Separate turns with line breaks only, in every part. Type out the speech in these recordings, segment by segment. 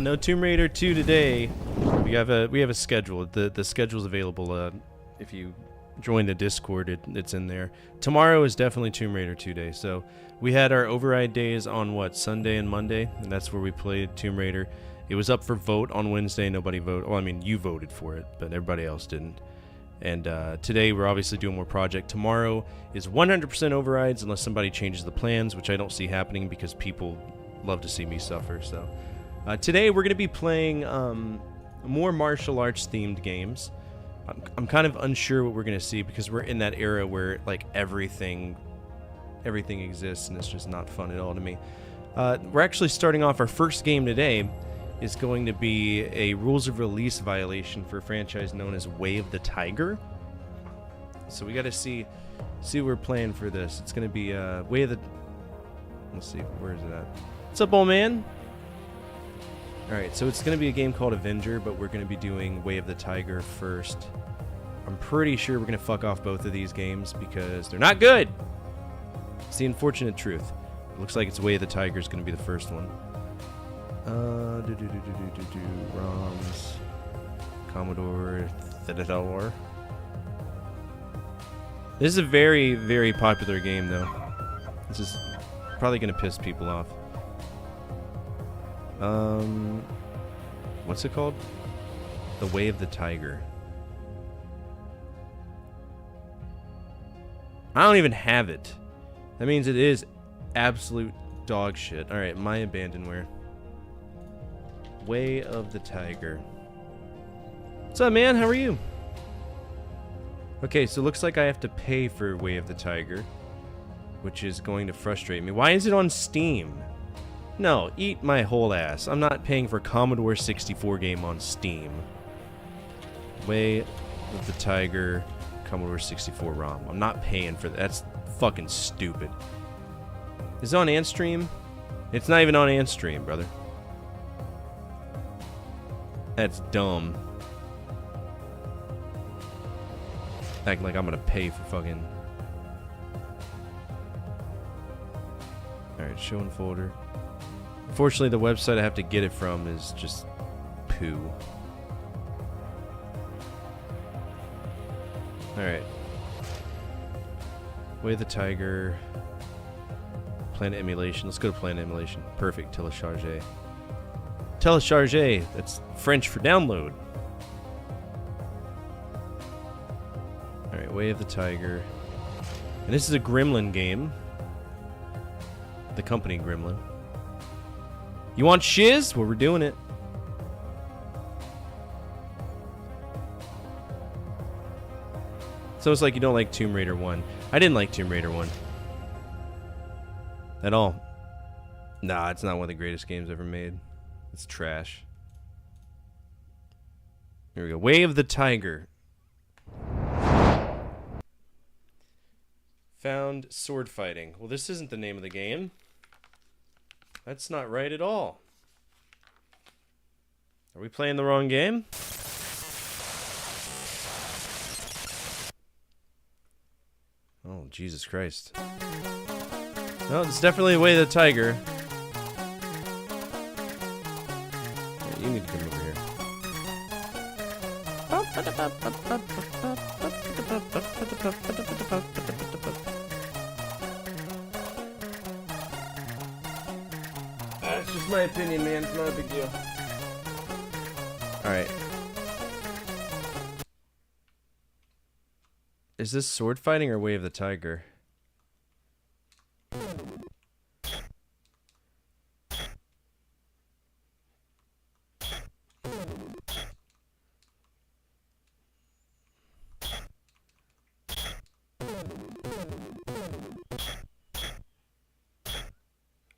No Tomb Raider 2 today. We have a schedule. The schedule's available. If you join the Discord, it's in there. Tomorrow is definitely Tomb Raider 2 day. So we had our override days on Sunday and Monday, and that's where we played Tomb Raider. It was up for vote on Wednesday. Nobody voted. Well, I mean, you voted for it, but everybody else didn't. And today we're obviously doing more project. Tomorrow is 100% overrides unless somebody changes the plans, which I don't see happening because people love to see me suffer. So today we're going to be playing more martial arts themed games. I'm kind of unsure what we're going to see because we're in that era where like everything exists and it's just not fun at all to me. We're actually starting off our first game today. Is going to be a rules of release violation for a franchise known as Way of the Tiger. So we got to see what we're playing for this. It's going to be Way of the... Let's see, where is it at? What's up, old man? Alright, so it's going to be a game called Avenger, but we're going to be doing Way of the Tiger first. I'm pretty sure we're going to fuck off both of these games because they're not good! It's the unfortunate truth. It looks like it's Way of the Tiger is going to be the first one. ROMs, Commodore Theodore. This is a very, very popular game, though. This is probably going to piss people off. What's it called? The Way of the Tiger. I don't even have it. That means it is absolute dog shit. Alright, My Abandonware. Way of the Tiger. What's up, man? How are you? Okay, so it looks like I have to pay for Way of the Tiger, which is going to frustrate me. Why is it on Steam? No, eat my whole ass. I'm not paying for Commodore 64 game on Steam. Way of the Tiger, Commodore 64 ROM. I'm not paying for that. That's fucking stupid. Is it on Antstream? It's not even on Antstream, brother. That's dumb. Acting like I'm gonna pay for fucking... Alright, show in folder. Unfortunately, the website I have to get it from is just poo. Alright. Way of the Tiger. Planet Emulation. Let's go to Planet Emulation. Perfect. Telecharge. Telecharge. That's French for download. Alright, Way of the Tiger. And this is a Gremlin game. The company Gremlin. You want shiz? Well, we're doing it. So it's like you don't like Tomb Raider 1. I didn't like Tomb Raider 1. At all. Nah, it's not one of the greatest games ever made. It's trash. Here we go. Way of the Tiger. Found sword fighting. Well, this isn't the name of the game. That's not right at all. Are we playing the wrong game? Oh, Jesus Christ. No, it's definitely Way of the Tiger. Yeah, you need to come over here. That's just my opinion, man. It's not a big deal. Alright. Is this sword fighting or Way of the Tiger?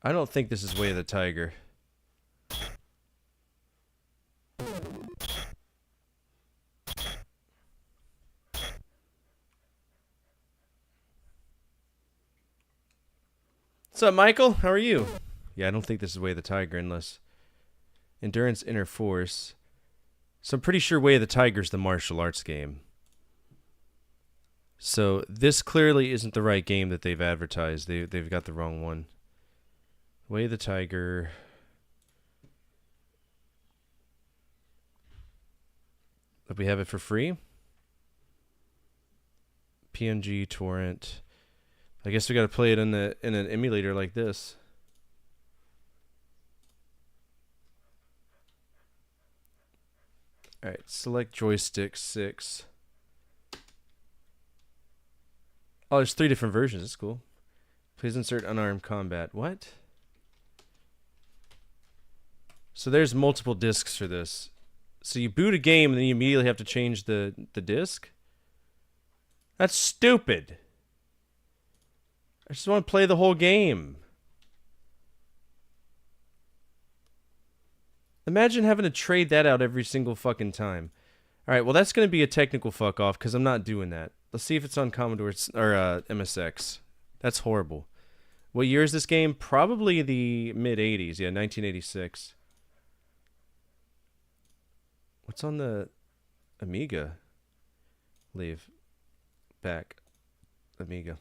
I don't think this is Way of the Tiger. What's up, Michael? How are you? Yeah, I don't think this is Way of the Tiger unless... Endurance, Inner Force. So I'm pretty sure Way of the Tiger is the martial arts game. So this clearly isn't the right game that they've advertised. They've got the wrong one. Way of the Tiger. But we have it for free. PNG torrent. I guess we got to play it in an emulator like this. All right, select joystick 6. Oh, there's 3 different versions. That's cool. Please insert unarmed combat. What? So there's multiple discs for this. So you boot a game and then you immediately have to change the disc? That's stupid. I just want to play the whole game. Imagine having to trade that out every single fucking time. Alright, well that's going to be a technical fuck off because I'm not doing that. Let's see if it's on Commodore or MSX. That's horrible. What year is this game? Probably the mid-80s. Yeah, 1986. What's on the Amiga? Leave. Back. Amiga.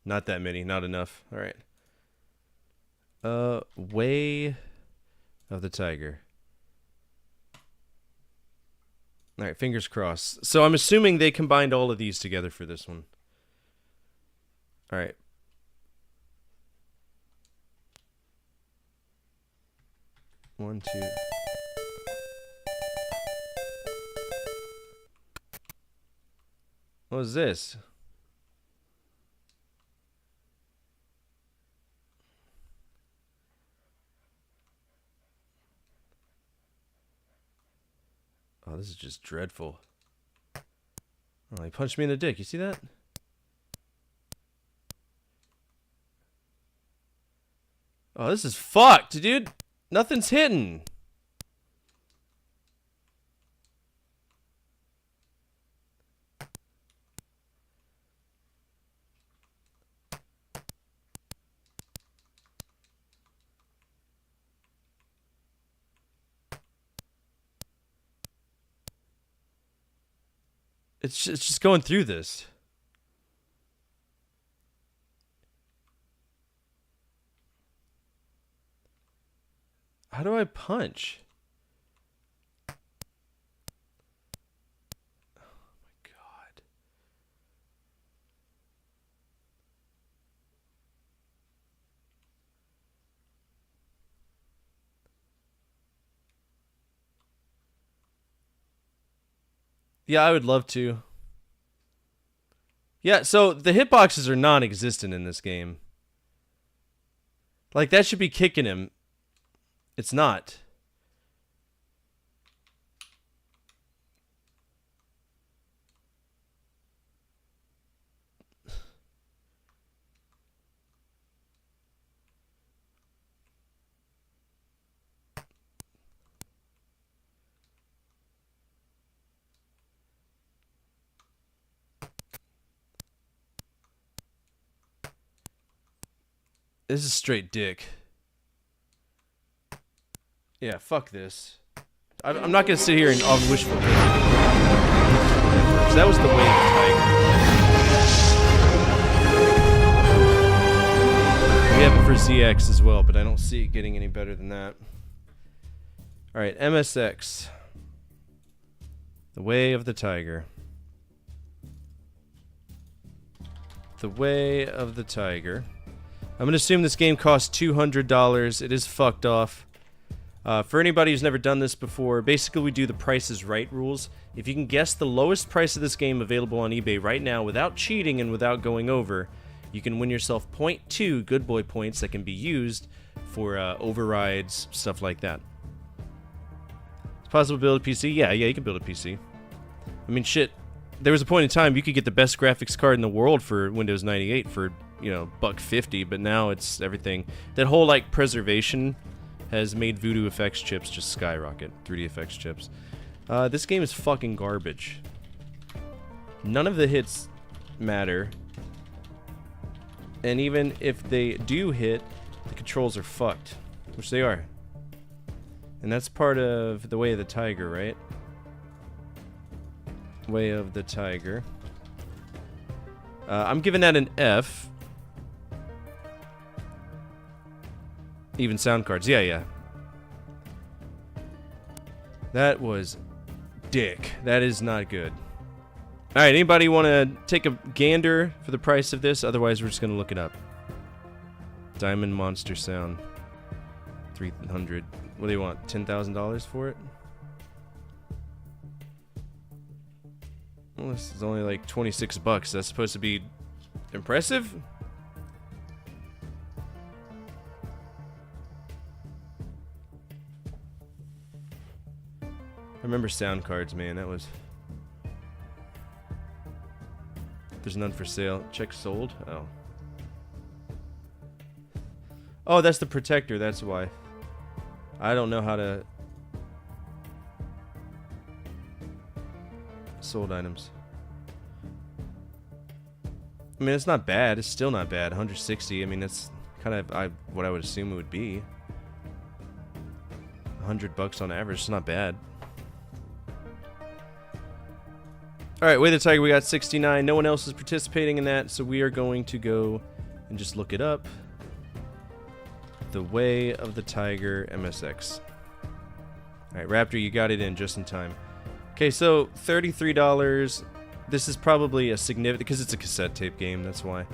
Not that many. Not enough. Alright. Way of the Tiger. Alright, fingers crossed. So I'm assuming they combined all of these together for this one. Alright. One, two. What was this? Oh, this is just dreadful. Oh, he punched me in the dick. You see that? Oh, this is fucked, dude. Nothing's hitting. It's just going through this. How do I punch? Oh my god. Yeah, I would love to. Yeah, so the hitboxes are non-existent in this game. Like, that should be kicking him. It's not. This is straight dick. Yeah, fuck this. I'm not gonna sit here and wishful thinking. That was the way of the tiger. We have it for ZX as well, but I don't see it getting any better than that. Alright, MSX. The way of the tiger. The way of the tiger. I'm gonna assume this game costs $200. It is fucked off. For anybody who's never done this before, basically we do the Price is Right rules. If you can guess the lowest price of this game available on eBay right now without cheating and without going over, you can win yourself 0.2 good boy points that can be used for overrides, stuff like that. It's possible to build a PC? Yeah, you can build a PC. I mean, shit, there was a point in time you could get the best graphics card in the world for Windows 98 for, you know, $150, but now it's everything. That whole, like, preservation has made Voodoo FX chips just skyrocket. 3D FX chips. This game is fucking garbage. None of the hits matter. And even if they do hit, the controls are fucked. Which they are. And that's part of the way of the tiger, right? Way of the tiger. I'm giving that an F. Even sound cards. Yeah. That was dick. That is not good. Alright, anybody want to take a gander for the price of this? Otherwise, we're just going to look it up. Diamond Monster Sound. 300. What do you want? $10,000 for it? Well, this is only like 26 bucks. That's supposed to be impressive? I remember sound cards, man. That was... There's none for sale. Check sold? Oh. Oh, that's the protector. That's why. I don't know how to... Sold items. I mean, it's not bad. It's still not bad. 160. I mean, that's kind of what I would assume it would be. 100 bucks on average. It's not bad. Alright, Way of the Tiger, we got 69. No one else is participating in that, so we are going to go and just look it up. The Way of the Tiger MSX. Alright, Raptor, you got it in just in time. Okay, so $33. This is probably a significant... Because it's a cassette tape game, that's why.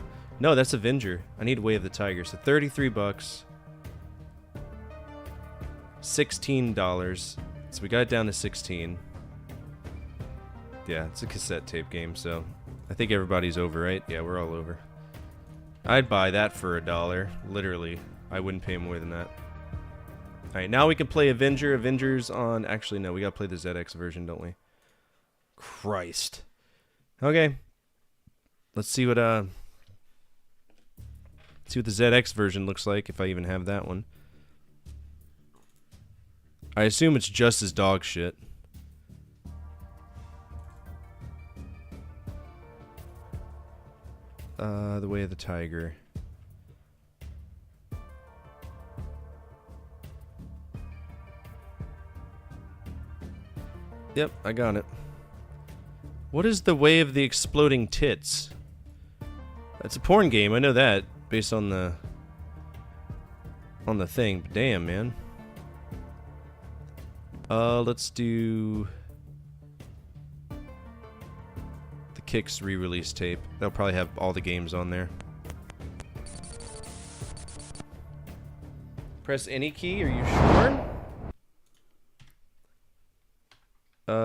No, that's Avenger. I need Way of the Tiger. So 33 bucks. $16. So we got it down to 16. Yeah, it's a cassette tape game, so I think everybody's over, right? Yeah, we're all over. I'd buy that for $1. Literally. I wouldn't pay more than that. Alright, now we can play Avengers on... Actually, no, we gotta play the ZX version, don't we? Christ. Okay. Let's see what the ZX version looks like, if I even have that one. I assume it's just as dog shit. The Way of the Tiger. Yep, I got it. What is The Way of the Exploding Tits? It's a porn game, I know that, based on the thing. But damn, man. Let's do the Kicks re-release tape. They'll probably have all the games on there. Press any key, are you sure?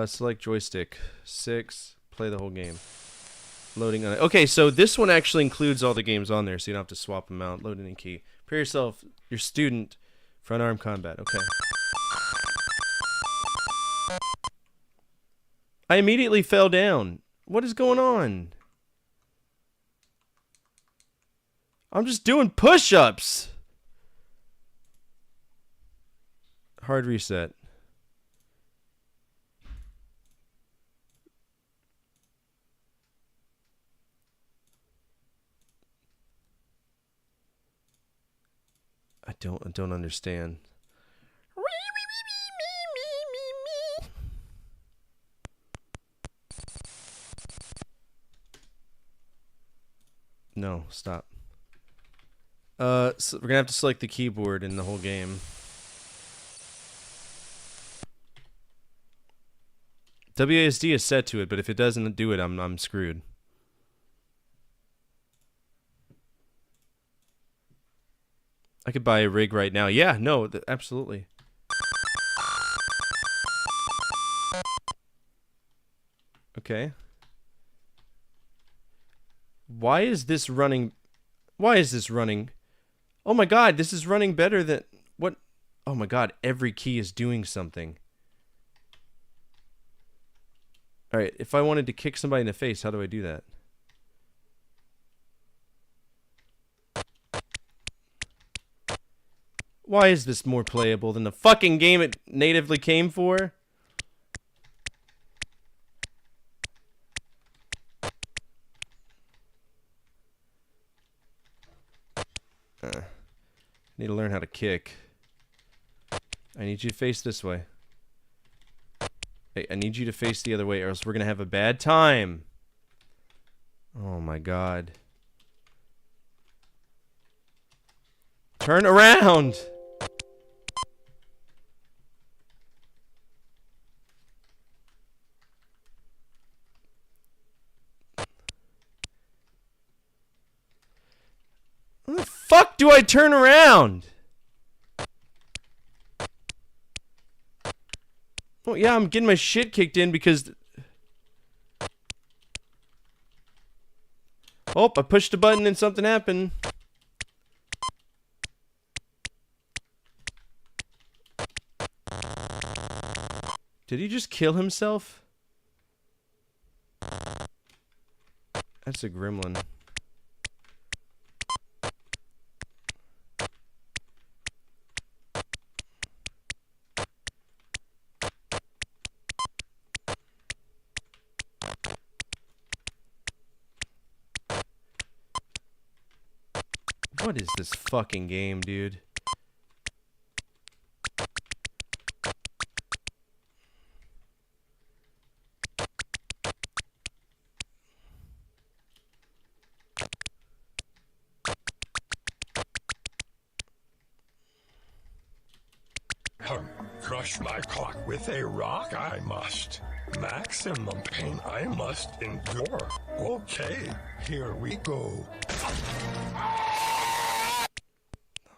Select joystick. 6. Play the whole game. Loading on it. Okay, so this one actually includes all the games on there, so you don't have to swap them out. Load any key. Prepare yourself, your student, front arm combat. Okay. I immediately fell down. What is going on? I'm just doing push-ups. Hard reset. I don't understand. No, stop. So we're gonna have to select the keyboard in the whole game. WASD is set to it, but if it doesn't do it, I'm screwed. I could buy a rig right now. Yeah, no, absolutely. Okay. Why is this running? Why is this running? Oh my god, this is running better than... What? Oh my god, every key is doing something. Alright, if I wanted to kick somebody in the face, how do I do that? Why is this more playable than the fucking game it natively came for? Need to learn how to kick. I need you to face this way. Hey, I need you to face the other way, or else we're gonna have a bad time. Oh my god. Turn around! How the fuck do I turn around? Well, yeah, I'm getting my shit kicked in because... Oh, I pushed a button and something happened. Did he just kill himself? That's a gremlin. What is this fucking game, dude?
Crush my cock with a rock, I must. Maximum pain I must endure. Okay, here we go.
Oh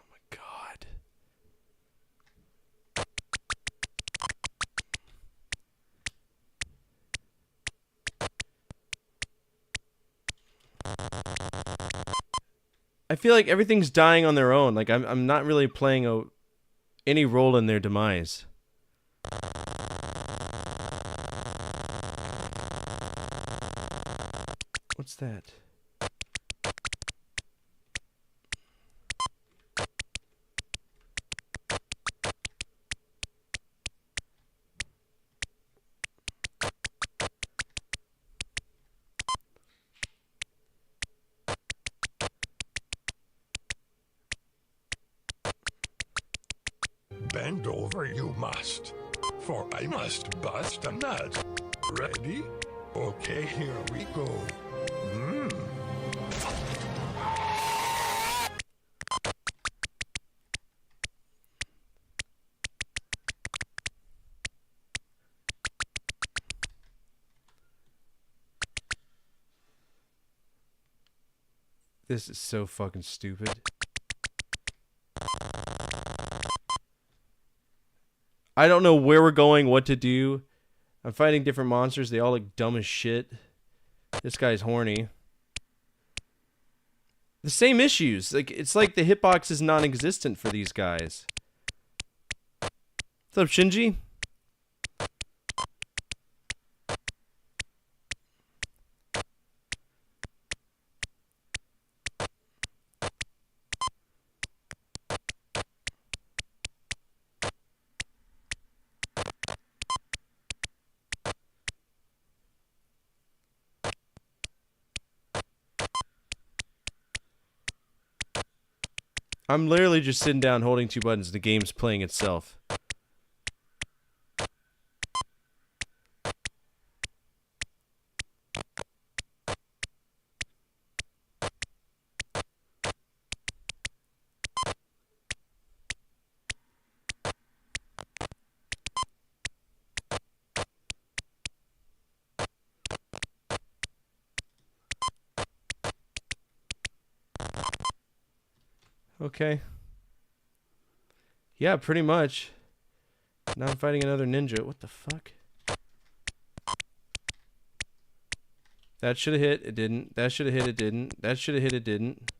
my god. I feel like everything's dying on their own. Like I'm not really playing a any role in their demise. What's that?
Bend over you must, for I must bust a nut. Ready? Okay, here we go.
This is so fucking stupid. I don't know where we're going, what to do. I'm fighting different monsters. They all look dumb as shit. This guy's horny. The same issues. Like, it's like the hitbox is non-existent for these guys. What's up, Shinji? I'm literally just sitting down holding two buttons. The game's playing itself. Okay. Yeah, pretty much. Now I'm fighting another ninja. What the fuck? That should have hit. It didn't. That should have hit. It didn't. That should have hit. It didn't.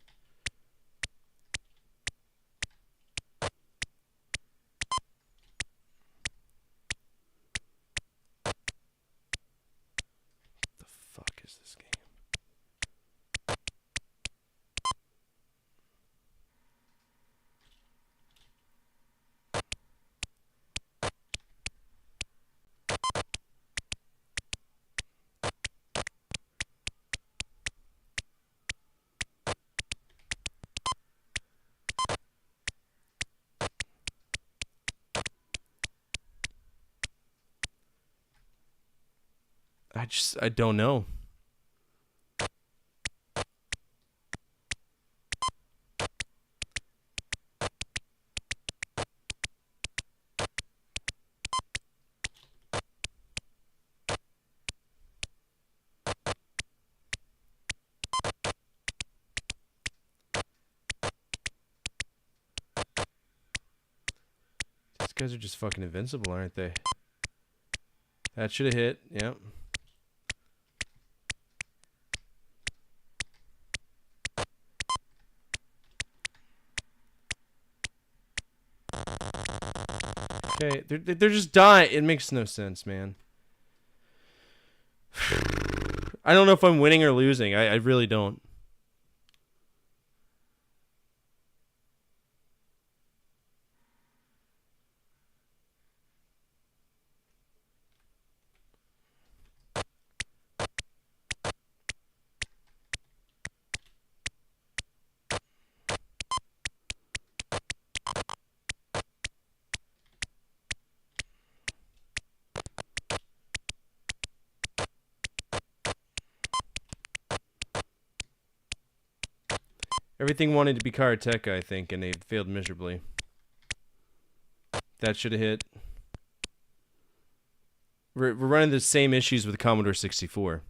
What the fuck is this game? I don't know. These guys are just fucking invincible, aren't they? That should have hit. Yep. Okay, they're just dying. It makes no sense, man. I don't know if I'm winning or losing. I really don't. Everything wanted to be Karateka, I think, and they failed miserably. That should have hit. We're running the same issues with the Commodore 64.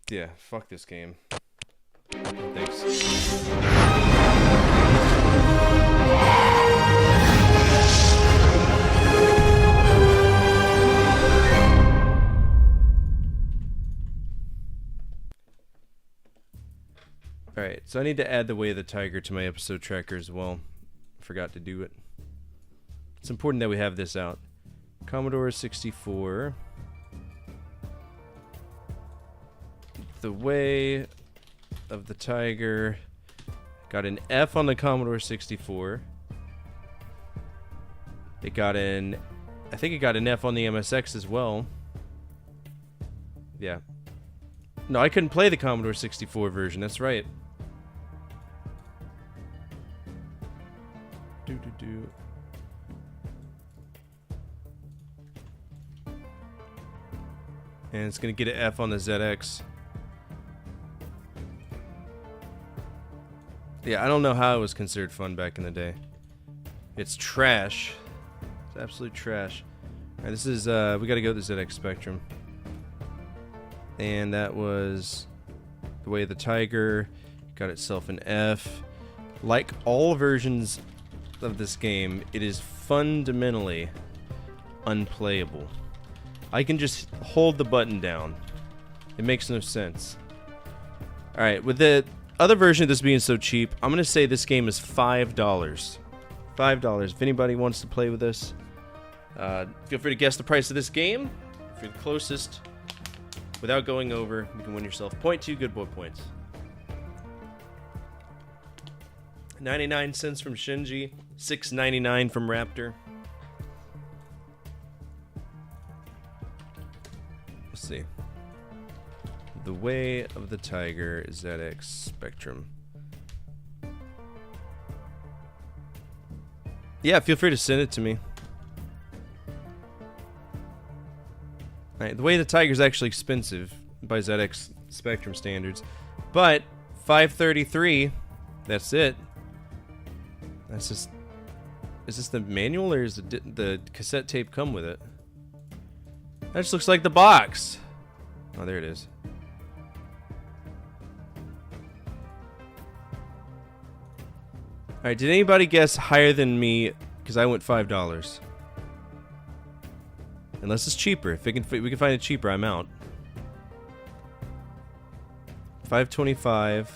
Yeah, fuck this game. Thanks. Alright, so I need to add the Way of the Tiger to my episode tracker as well. Forgot to do it. It's important that we have this out. Commodore 64. The Way of the Tiger. Got an F on the Commodore 64. It got an... I think it got an F on the MSX as well. Yeah. No, I couldn't play the Commodore 64 version. That's right. Do. And it's gonna get an F on the ZX. Yeah, I don't know how it was considered fun back in the day. It's trash. It's absolute trash. Alright, this is, we gotta go to the ZX Spectrum. And that was The Way of the Tiger. Got itself an F. Like all versions of this game, it is fundamentally unplayable. I can just hold the button down. It makes no sense. Alright, with the other version of this being so cheap, I'm gonna say this game is $5. $5. If anybody wants to play with this, feel free to guess the price of this game. If you're the closest, without going over, you can win yourself 0.2 good boy points. 99 cents from Shinji, $6.99 from Raptor. Let's see. The Way of the Tiger, ZX Spectrum. Yeah, feel free to send it to me. Alright, The Way of the Tiger is actually expensive by ZX Spectrum standards, but $5.33. That's it. That's just. Is this the manual or is the cassette tape come with it? That just looks like the box. Oh, there it is. Alright, did anybody guess higher than me? Because I went $5. Unless it's cheaper. If we can find it cheaper, I'm out. $5.25.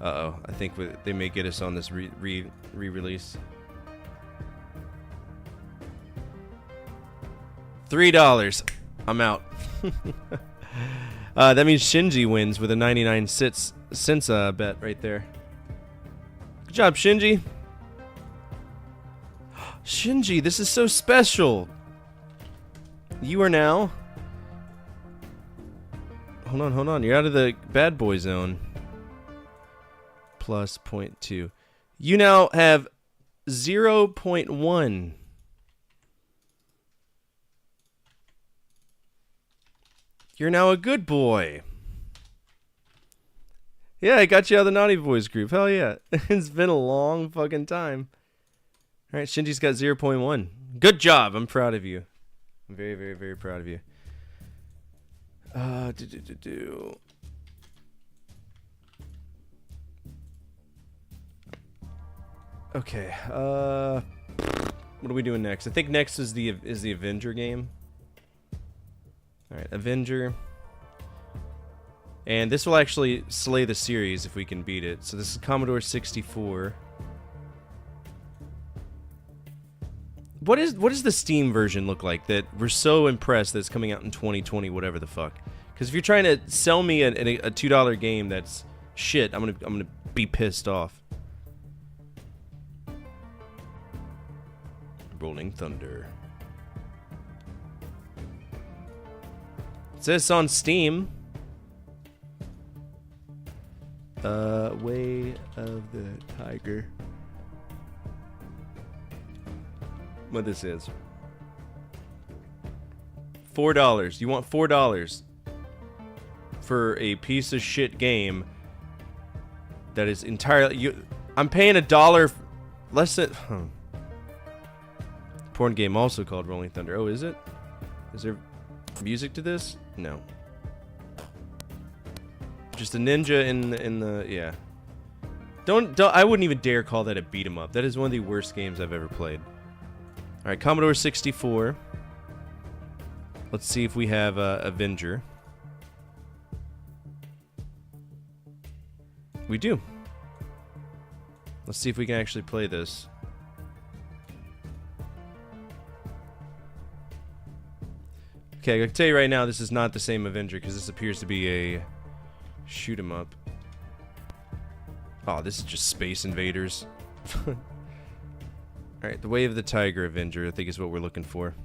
Uh-oh. I think they may get us on this re-release. $3. I'm out. That means Shinji wins with a 99 cents bet right there. Good job, Shinji. Shinji, this is so special. You are now... Hold on. You're out of the bad boy zone. Plus 0.2. You now have 0.1. You're now a good boy. Yeah, I got you out of the Naughty Boys group. Hell yeah. It's been a long fucking time. Alright, Shinji's got 0.1. Good job. I'm proud of you. I'm very, very, very proud of you. Okay. What are we doing next? I think next is the Avenger game. Alright, Avenger. And this will actually slay the series if we can beat it. So this is Commodore 64. What does the Steam version look like that we're so impressed that it's coming out in 2020, whatever the fuck? Because if you're trying to sell me a $2 game that's shit, I'm gonna be pissed off. Rolling Thunder. It says on Steam. Way of the Tiger. What this is. $4. You want $4 for a piece of shit game that is entirely... I'm paying $1 less than... Porn game also called Rolling Thunder. Oh, is it? Is there music to this? No. Just a ninja in the yeah. Don't I wouldn't even dare call that a beat 'em up. That is one of the worst games I've ever played. All right, Commodore 64. Let's see if we have Avenger. We do. Let's see if we can actually play this. Okay, I can tell you right now, this is not the same Avenger, because this appears to be a shoot 'em up. Oh, this is just Space Invaders. Alright, the Way of the Tiger Avenger, I think is what we're looking for.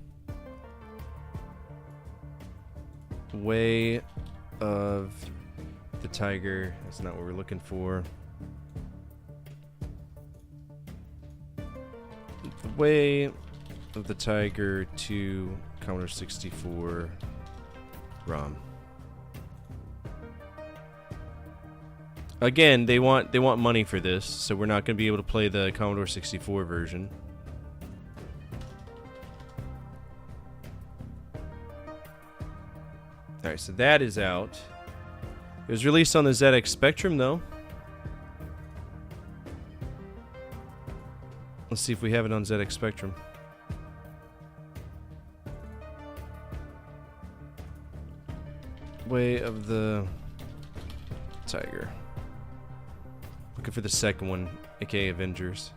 Way of the Tiger, that's not what we're looking for. The Way of the Tiger to Commodore 64 ROM. Again, they want money for this, so we're not going to be able to play the Commodore 64 version. Alright, so that is out. It was released on the ZX Spectrum, though. Let's see if we have it on ZX Spectrum. Way of the Tiger. Looking for the second one, aka Avengers.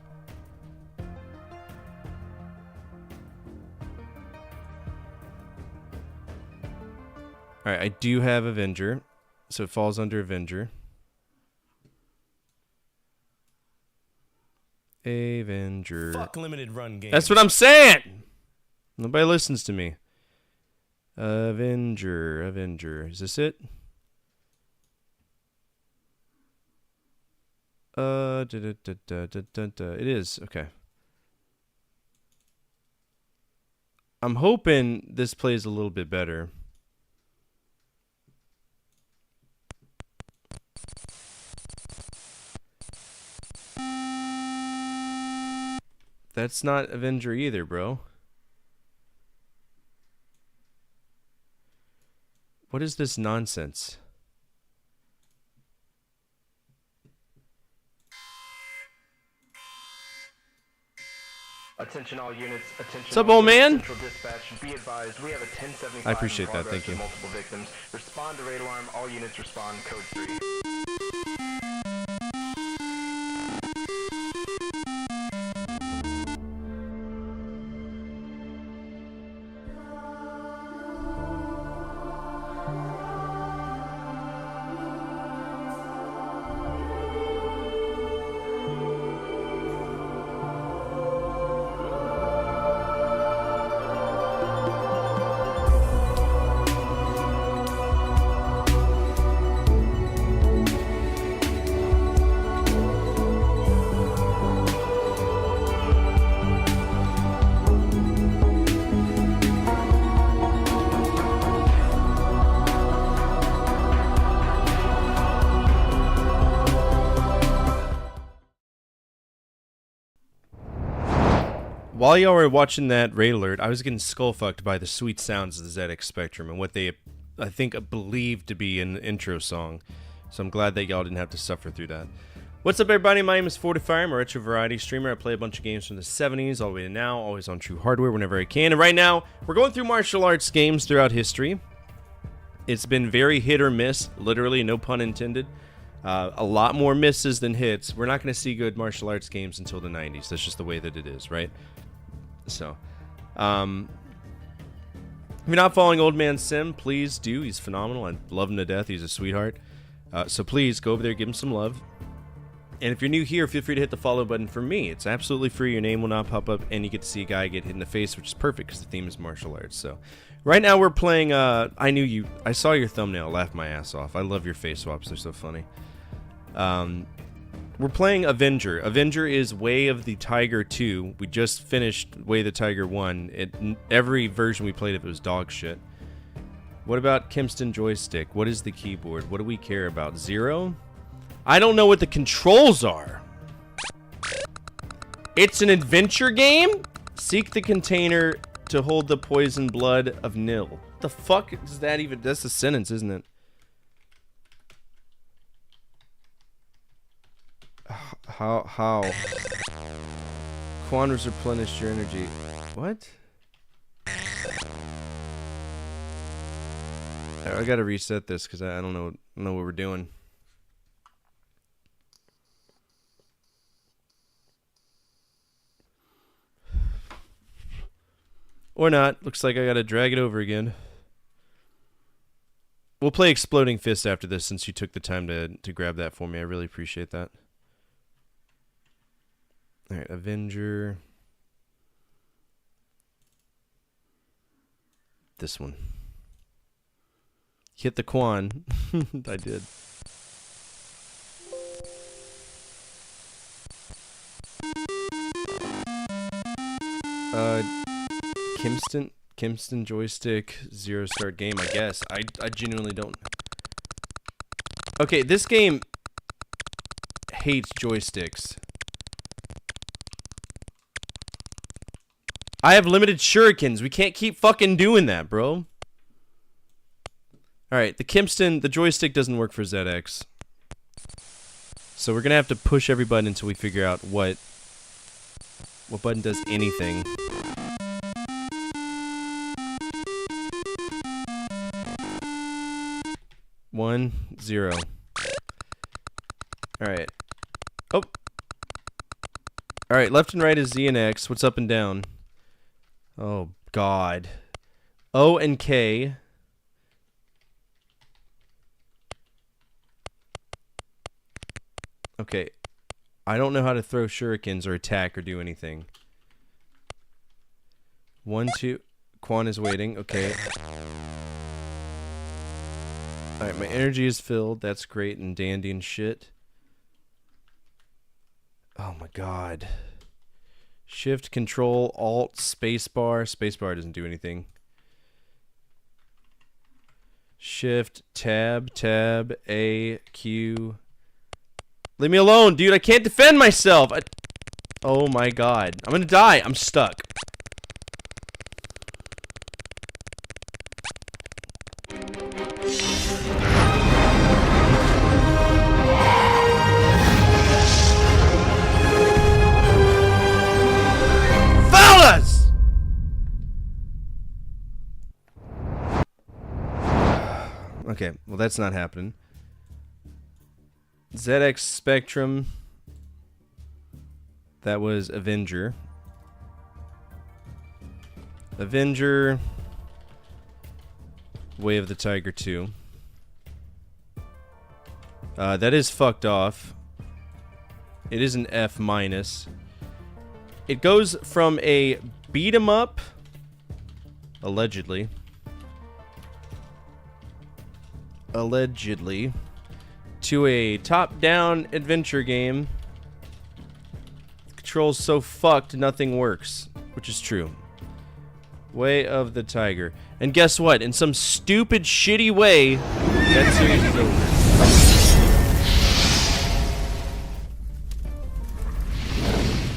Alright, I do have Avenger, so it falls under Avenger. Avenger.
Fuck limited run games.
That's what I'm saying! Nobody listens to me. Avenger. Is this it? It is, okay. I'm hoping this plays a little bit better. That's not Avenger either, bro. What is this nonsense?
Attention all units, attention.
What's up, old man?
Central dispatch, be advised, we have a 1075
I appreciate
in
that,
progress
thank you.
with multiple victims. Respond to raid alarm, all units respond, code 3.
While y'all were watching that raid alert, I was getting skull fucked by the sweet sounds of the ZX Spectrum and what they, I think, believed to be an intro song. So I'm glad that y'all didn't have to suffer through that. What's up, everybody? My name is Fortifire. I'm a retro variety streamer. I play a bunch of games from the 70s all the way to now, always on True Hardware whenever I can. And right now, we're going through martial arts games throughout history. It's been very hit or miss, literally, no pun intended. A lot more misses than hits. We're not going to see good martial arts games until the 90s. That's just the way that it is, right? So, if you're not following Old Man Sim, please do. He's phenomenal. I love him to death. He's a sweetheart. So please go over there, give him some love. And if you're new here, feel free to hit the follow button for me. It's absolutely free. Your name will not pop up, and you get to see a guy get hit in the face, which is perfect because the theme is martial arts. So, right now we're playing. I saw your thumbnail. Laughed my ass off. I love your face swaps. They're so funny. We're playing Avenger. Avenger is Way of the Tiger 2. We just finished Way of the Tiger 1. Every version we played of it was dog shit. What about Kempston joystick? What is the keyboard? What do we care about? 0? I don't know what the controls are. It's an adventure game? Seek the container to hold the poison blood of Nil. The fuck is that even? That's a sentence, isn't it? How? Quandas replenish your energy. What? I gotta reset this because I don't know what we're doing. Or not. Looks like I gotta drag it over again. We'll play Exploding Fist after this since you took the time to grab that for me. I really appreciate that. Alright, Avenger. This one. Hit the Quan. I did. Kimston joystick, 0-start game, I guess. I genuinely don't. Okay, this game hates joysticks. I have limited shurikens. We can't keep fucking doing that, bro. Alright, the joystick doesn't work for ZX. So we're gonna have to push every button until we figure out what button does anything. One, 0. Alright. Oh. Alright, left and right is Z and X. What's up and down? Oh, God. O and K. Okay. I don't know how to throw shurikens or attack or do anything. 1, 2. Quan is waiting. Okay. Alright, my energy is filled. That's great and dandy and shit. Oh my god. Shift, Control, Alt, Spacebar. Spacebar doesn't do anything. Shift, Tab, A, Q. Leave me alone, dude. I can't defend myself. Oh my god. I'm gonna die. I'm stuck. Fellas! Okay, well that's not happening. ZX Spectrum. That was Avenger. Avenger. Way of the Tiger 2. That is fucked off. It is an F-. It goes from a beat 'em up, allegedly, to a top-down adventure game. The controls so fucked, nothing works, which is true. Way of the Tiger. And guess what? In some stupid, shitty way, that series is over.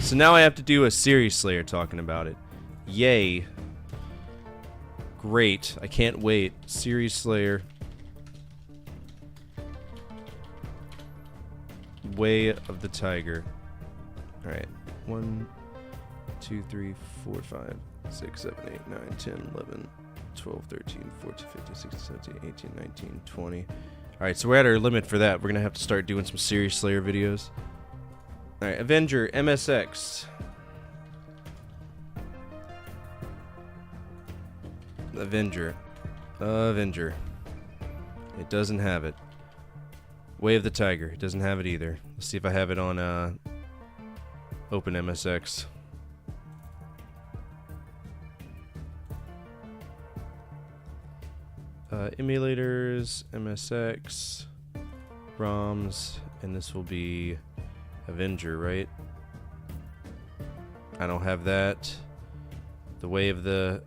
So now I have to do a Series Slayer talking about it. Yay. Great. I can't wait. Series Slayer. Way of the Tiger. Alright. 1, 2, 3, 4, 5, 6, 7, 8, 9, 10, 11, 12, 13, 14, 15, 16, 17, 18, 19, 20. Alright, so we're at our limit for that. We're gonna have to start doing some Series Slayer videos. Alright, Avenger, MSX. Avenger. Avenger. It doesn't have it. Way of the Tiger. It doesn't have it either. Let's see if I have it on Open MSX. Emulators, MSX, ROMs, and this will be Avenger, right? I don't have that. The Way of the...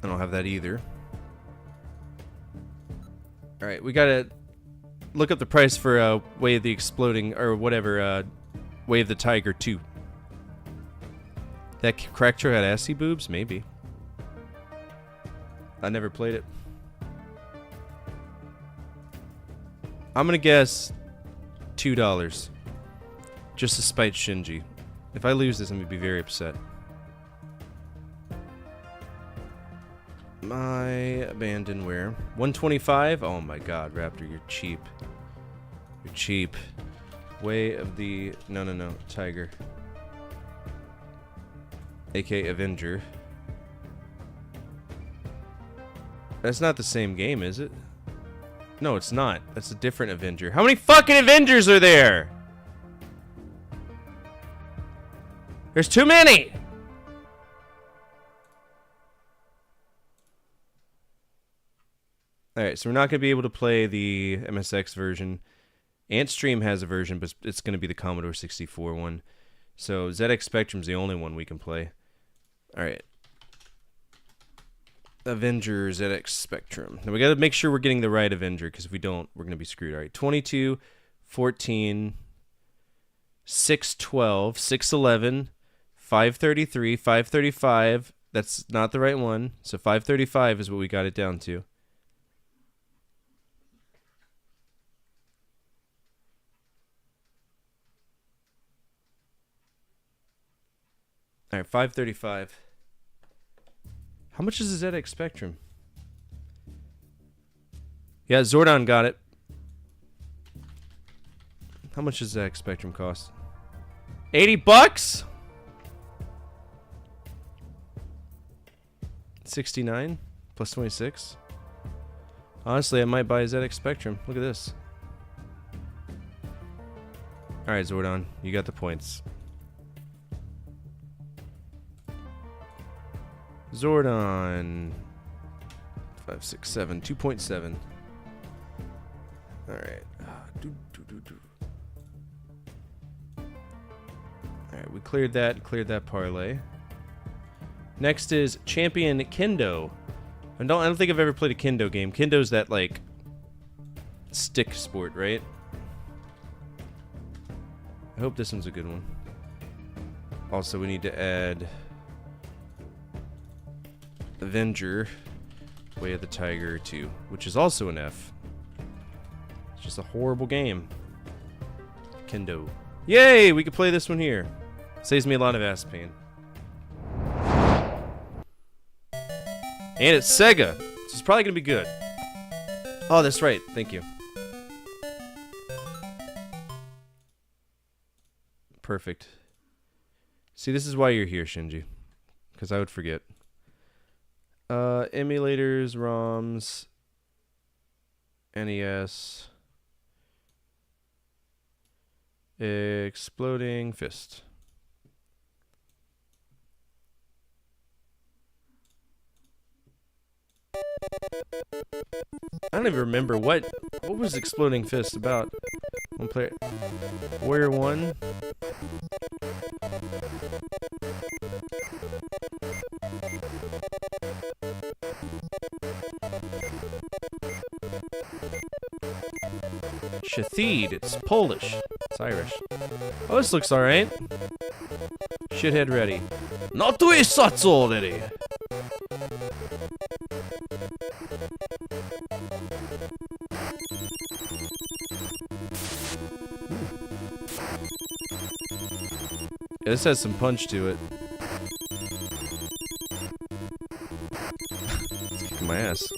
I don't have that either. Alright, we gotta look up the price for Way of the Exploding, or whatever, Way of the Tiger 2. That Cracktro had assy boobs? Maybe. I never played it. I'm gonna guess $2. Just to spite Shinji. If I lose this, I'm gonna be very upset. My abandonware. $125? Oh my god, Raptor, you're cheap. You're cheap. Way of the... No. Tiger. A.K.A. Avenger. That's not the same game, is it? No, it's not. That's a different Avenger. How many fucking Avengers are there? There's too many! Alright, so we're not going to be able to play the MSX version. Antstream has a version, but it's going to be the Commodore 64 one. So ZX Spectrum's the only one we can play. Alright. Avenger ZX Spectrum. Now we got to make sure we're getting the right Avenger, because if we don't, we're going to be screwed. Alright, 22, 14, 612, 611, 533, 535. That's not the right one. So 535 is what we got it down to. Alright, 535. How much is the ZX Spectrum? Yeah, Zordon got it. How much does ZX Spectrum cost? 80 bucks? 69 plus 26. Honestly, I might buy a ZX Spectrum. Look at this. Alright, Zordon, you got the points. Zordon 5, 6, 7, 2.7. Alright. Alright, we cleared that parlay. Next is Champion Kendo. I don't think I've ever played a Kendo game. Kendo's that like stick sport, right? I hope this one's a good one. Also, we need to add Avenger, Way of the Tiger 2, which is also an F. It's just a horrible game. Kendo. Yay! We can play this one here. Saves me a lot of ass pain. And it's Sega, so it's probably gonna be good. Oh, that's right. Thank you. Perfect. See, this is why you're here, Shinji. Because I would forget. Emulators, ROMs, NES, Exploding Fist. I don't even remember what was Exploding Fist about. One player, Warrior 1. Shathid, it's Polish. It's Irish. Oh, this looks alright. Shithead ready. Not to a such already. Yeah, this has some punch to it. It's kicking my ass.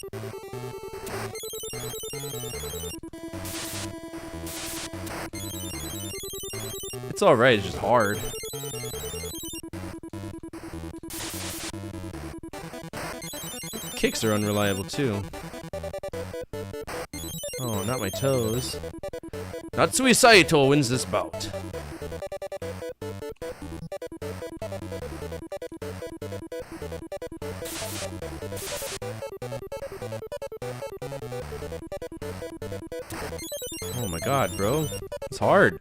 It's alright, it's just hard. Kicks are unreliable too. Oh, not my toes. Natsui Saito wins this bout. Oh my god, bro. It's hard.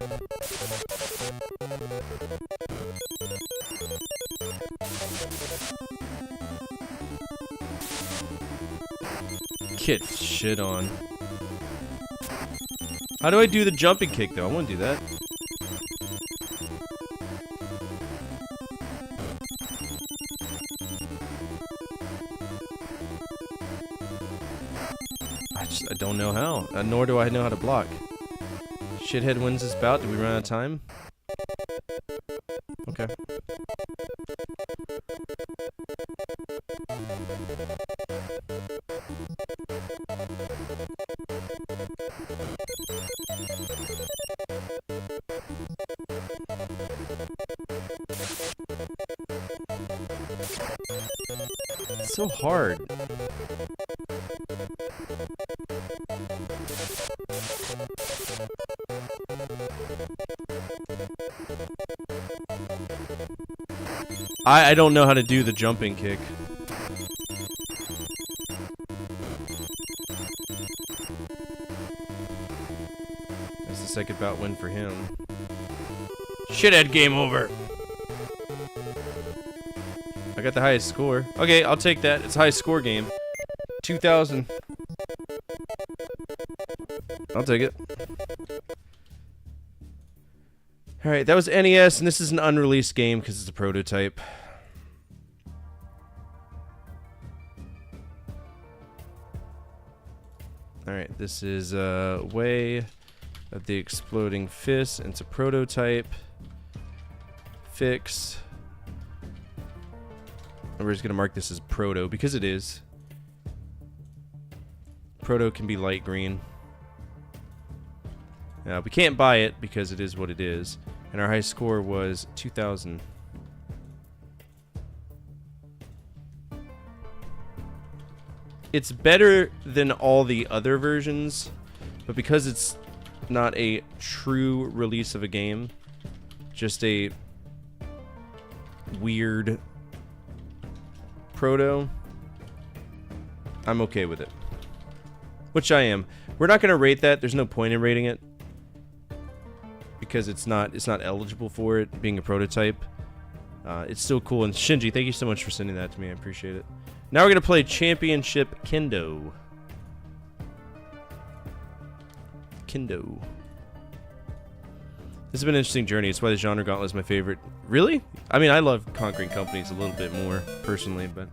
Get shit on. How do I do the jumping kick though? I want to do that. I don't know how. Nor do I know how to block. Shithead wins this bout. Did we run out of time? Okay. It's so hard. I don't know how to do the jumping kick. That's the second bout win for him. Shithead, game over. I got the highest score. Okay, I'll take that. It's a high score game. 2,000. I'll take it. Alright, that was NES, and this is an unreleased game because it's a prototype. Alright, this is Way of the Exploding Fist, and it's a prototype. Fix. And we're just going to mark this as Proto, because it is. Proto can be light green. We can't buy it because it is what it is. And our high score was 2,000. It's better than all the other versions, but because it's not a true release of a game, just a weird proto, I'm okay with it. Which I am. We're not going to rate that. There's no point in rating it, because it's not eligible for it, being a prototype. It's still cool. And Shinji, thank you so much for sending that to me. I appreciate it. Now we're going to play Championship Kendo. Kendo. This has been an interesting journey. It's why the genre gauntlet is my favorite. Really? I mean, I love Conquering Companies a little bit more, personally, but...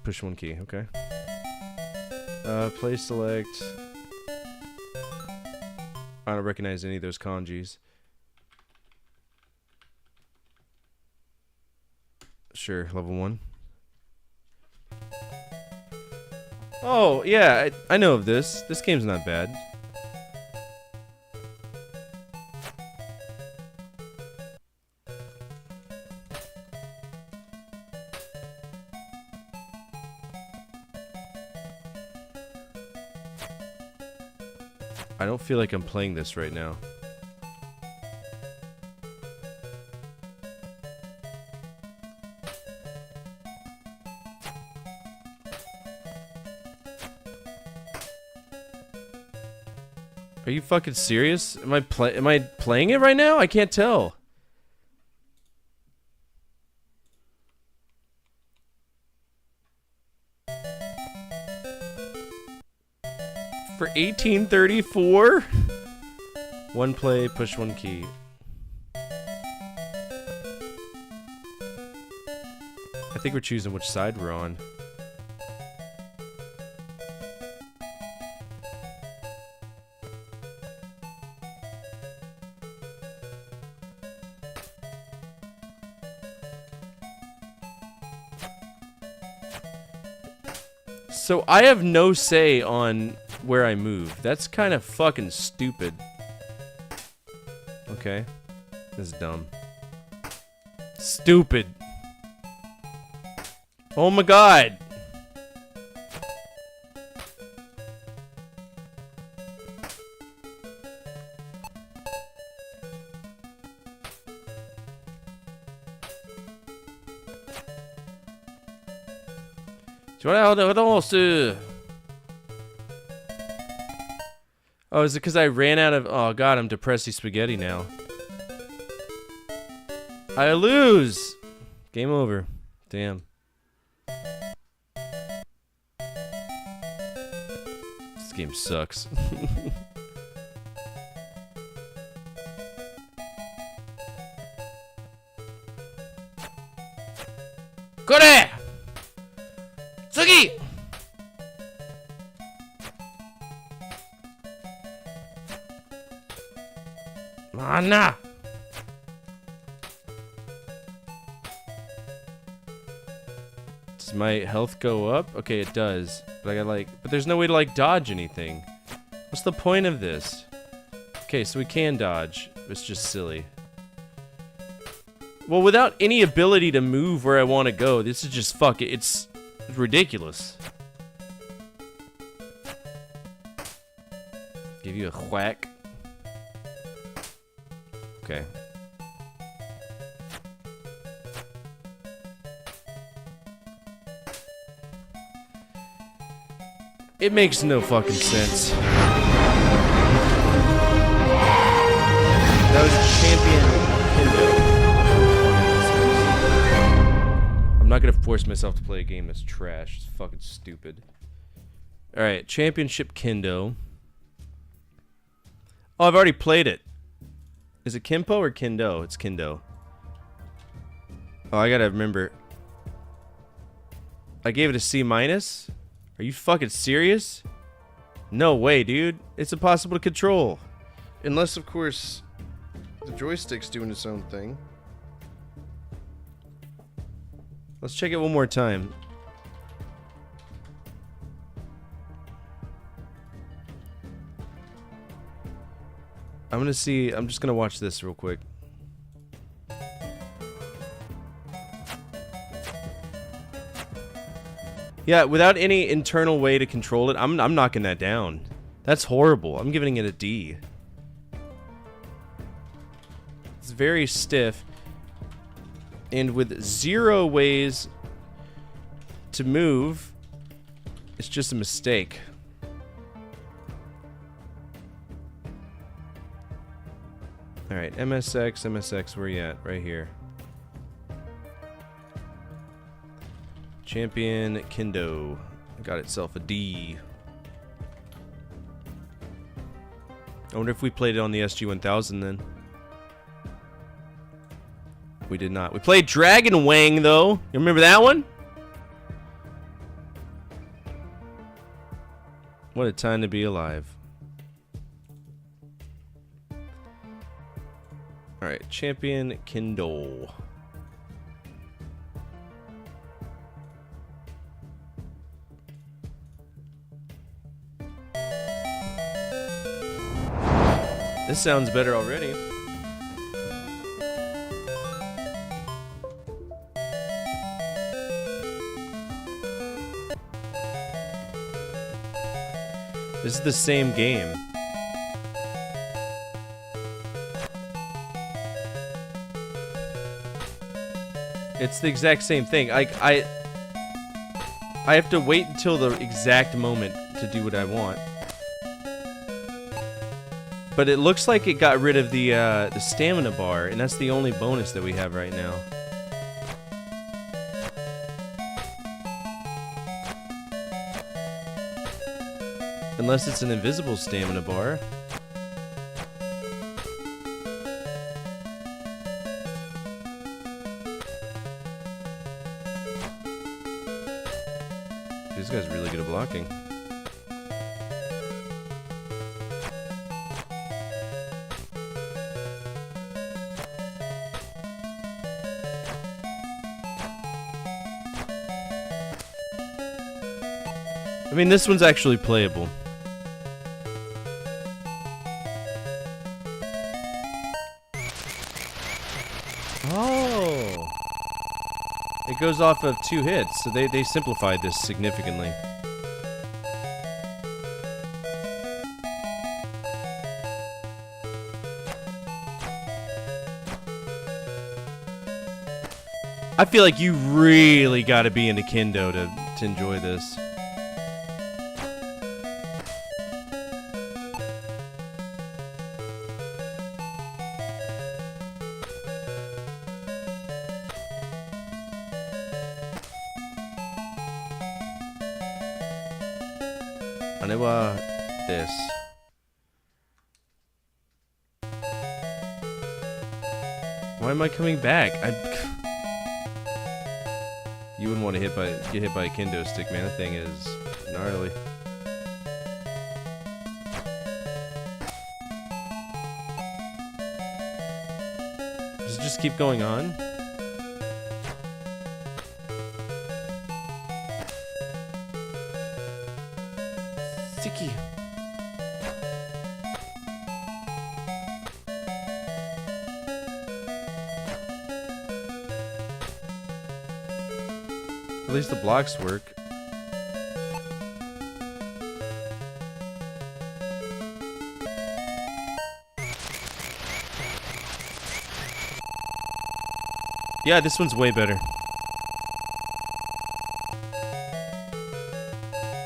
Push one key, okay. Play select. I don't recognize any of those kanjis. Sure, level 1. Oh, yeah, I know of this. This game's not bad. I don't feel like I'm playing this right now. Are you fucking serious? Am I playing it right now? I can't tell. For 1834? One play, push one key. I think we're choosing which side we're on. So I have no say on where I move. That's kind of fucking stupid. Okay. This is dumb. Stupid. Oh my god. Oh, is it because I ran out of... Oh, God, I'm depressy spaghetti now. I lose! Game over. Damn. This game sucks. Kore! Tsugi! Mana! Does my health go up? Okay, it does. But I got but there's no way to dodge anything. What's the point of this? Okay, so we can dodge. It's just silly. Well, without any ability to move where I want to go, this is just fuck it. It's ridiculous. Give you a whack. Okay. It makes no fucking sense. That was Champion Kendo. I'm not gonna force myself to play a game that's trash. It's fucking stupid. Alright, Championship Kendo. Oh, I've already played it. Is it Kimpo or Kendo? It's Kendo. Oh, I gotta remember. I gave it a C-. Are you fucking serious? No way, dude. It's impossible to control. Unless, of course, the joystick's doing its own thing. Let's check it one more time. I'm just gonna watch this real quick. Yeah, without any internal way to control it, I'm knocking that down. That's horrible. I'm giving it a D. It's very stiff. And with 0 ways to move, it's just a mistake. Alright, MSX, where you at? Right here. Champion Kendo got itself a D. I wonder if we played it on the SG-1000 then. We did not. We played Dragon Wang though. You remember that one? What a time to be alive. Alright, Champion Kendo. This sounds better already. This is the same game. It's the exact same thing. I have to wait until the exact moment to do what I want. But it looks like it got rid of the stamina bar, and that's the only bonus that we have right now. Unless it's an invisible stamina bar. This guy's really good at blocking. I mean, this one's actually playable. Oh! It goes off of 2 hits, so they simplified this significantly. I feel like you really gotta be into Kendo to enjoy this. This. Why am I coming back? You wouldn't want to get hit by a kendo stick, man. That thing is gnarly. Does it just keep going on? Sticky. least the blocks work. Yeah, this one's way better.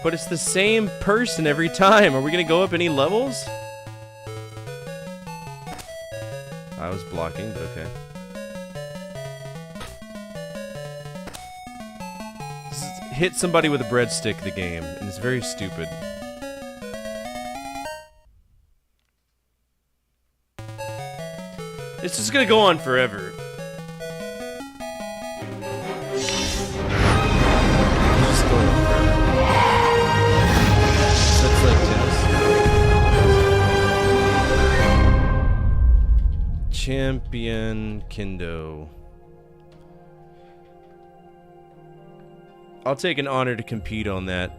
But it's the same person every time. Are we gonna go up any levels? I was blocking, but okay. Hit somebody with a breadstick the game, and it's very stupid. It's just gonna go on forever. Champion Kendo. I'll take an honor to compete on that.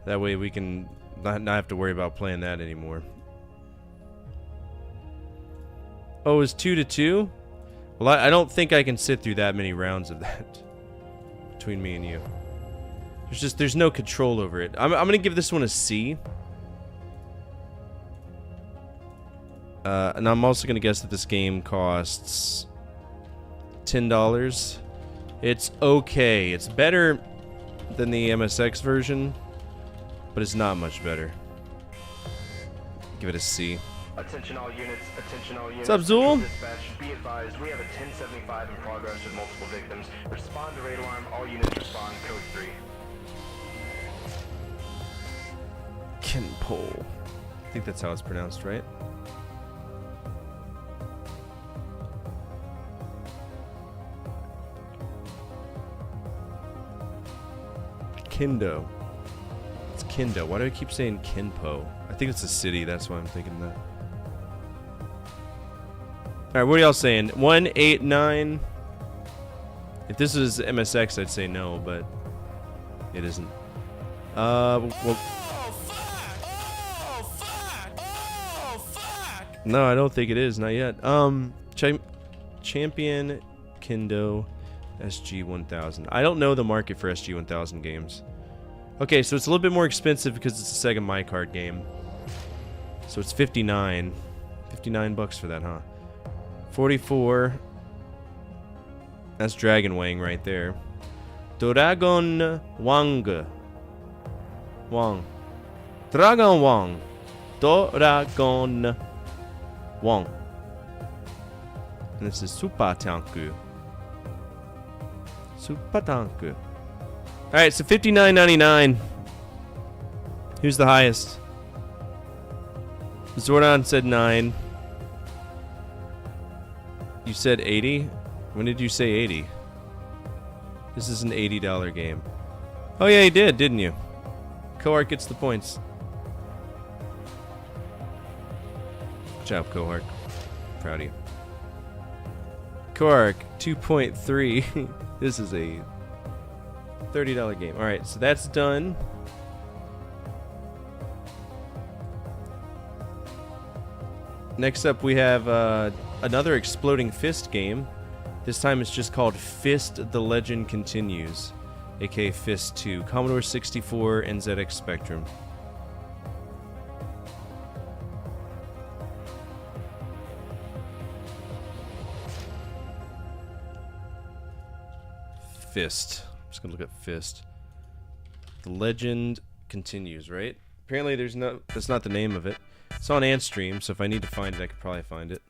That way we can not have to worry about playing that anymore. Oh, it's 2-2? Well, I don't think I can sit through that many rounds of that. Between me and you. There's no control over it. I'm gonna give this one a C. And I'm also gonna guess that this game costs $10. It's okay. It's better than the MSX version, but it's not much better. Give it a C.
Attention all units, attention all units.
What's up, Zool?
Dispatch, be advised, we have a 1075 in progress with multiple victims. Respond to raid alarm, all units respond, code 3.
Kinpo. I think that's how it's pronounced, right? Kendo. It's Kendo. Why do I keep saying Kinpo? I think it's a city, that's why I'm thinking that. Alright, what are y'all saying? 1, 8, 9. If this is MSX, I'd say no, but it isn't. Well, no, I don't think it is, not yet. Champion Kendo SG-1000. I don't know the market for SG-1000 games. Okay, so it's a little bit more expensive because it's a Sega My Card game. So it's 59. 59 bucks for that, huh? 44. That's Dragon Wang right there. Dragon Wang. Wang. Dragon Wang. Dragon Wang. And this is Super Tanku. Super Tanku. Alright, so $59.99. Who's the highest? Zordon said 9. You said 80? When did you say 80? This is an $80 game. Oh yeah, you did, didn't you? Cohart gets the points. Good job, Cohart. Proud of you. Cohart, 2.3. This is a $30 game. Alright, so that's done. Next up we have another Exploding Fist game. This time it's just called Fist the Legend Continues, aka Fist 2. Commodore 64 and ZX Spectrum. Fist. I'm just gonna look at Fist. The Legend Continues, right? Apparently there's no, that's not the name of it. It's on Antstream, so if I need to find it, I could probably find it.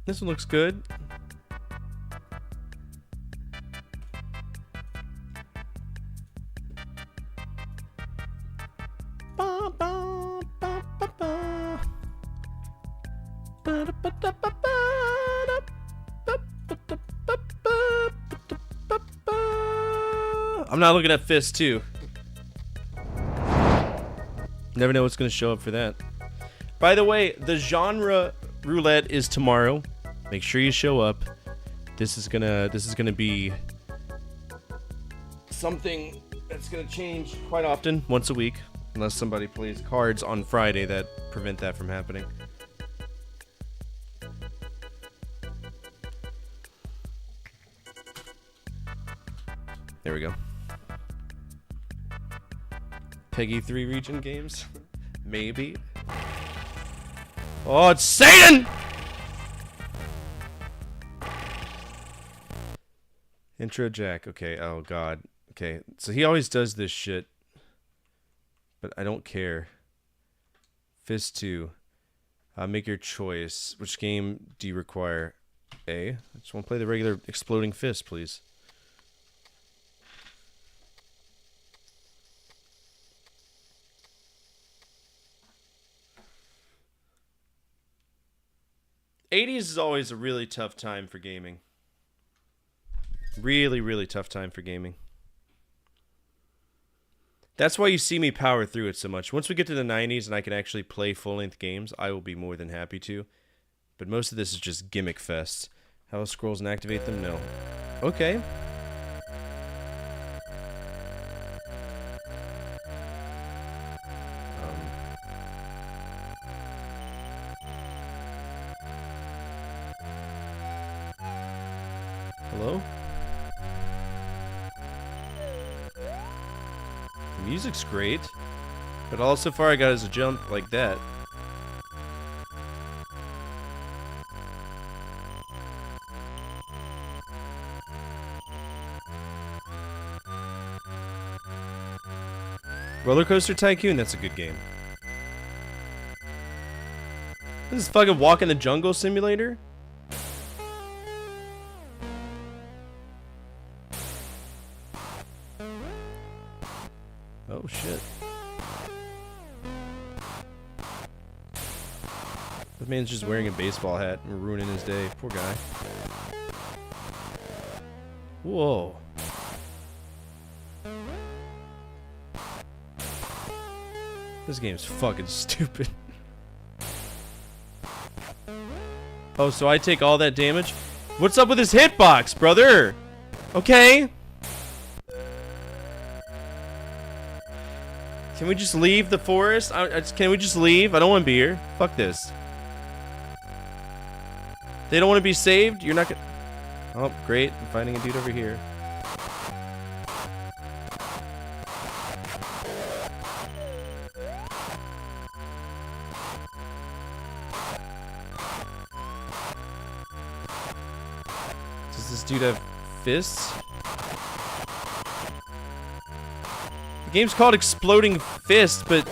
This one looks good. I'm not looking at Fist 2. Never know what's going to show up for that. By the way, the genre roulette is tomorrow. Make sure you show up. This is gonna be something that's gonna change quite often, once a week, unless somebody plays cards on Friday that prevent that from happening. There we go. Peggy 3 region games? Maybe. Oh, it's Satan! Intro Jack. Okay, oh god. Okay, so he always does this shit. But I don't care. Fist 2. Make your choice. Which game do you require? A. I just want to play the regular Exploding Fist, please. '80s is always a really tough time for gaming. Really, really tough time for gaming. That's why you see me power through it so much. Once we get to the 90s and I can actually play full-length games, I will be more than happy to. But most of this is just gimmick fest. How scrolls and activate them? No. Okay. Hello? The music's great, but all so far I got is a jump like that. Roller Coaster Tycoon, that's a good game. This is fucking Walk in the Jungle Simulator? Oh shit. This man's just wearing a baseball hat and ruining his day. Poor guy. Whoa. This game's fucking stupid. Oh, so I take all that damage? What's up with his hitbox, brother? Okay. Can we just leave the forest? Can we just leave? I don't want to be here. Fuck this. They don't want to be saved? You're not gonna... Oh, great. I'm finding a dude over here. Does this dude have fists? The game's called Exploding Fist, but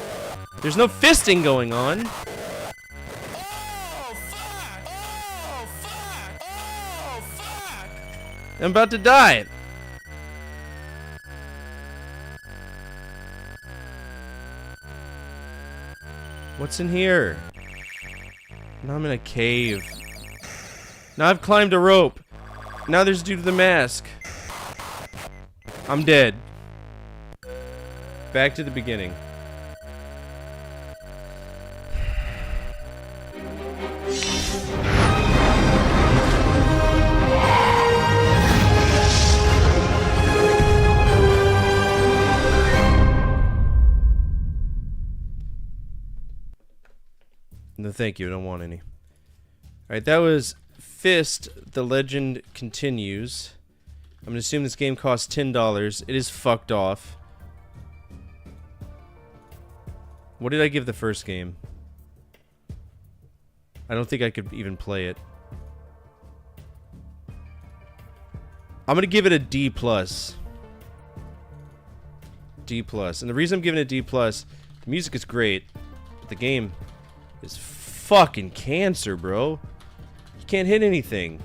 there's no fisting going on.
Oh, fuck! Oh, fuck! Oh, fuck!
I'm about to die. What's in here? Now I'm in a cave. Now I've climbed a rope. Now there's a dude with a mask. I'm dead. Back to the beginning. No, thank you. I don't want any. Alright, that was Fist. The Legend Continues. I'm gonna assume this game costs $10. It is fucked off. What did I give the first game? I don't think I could even play it. I'm gonna give it a D+. D+. And the reason I'm giving it a D+, the music is great, but the game is fucking cancer, bro. You can't hit anything.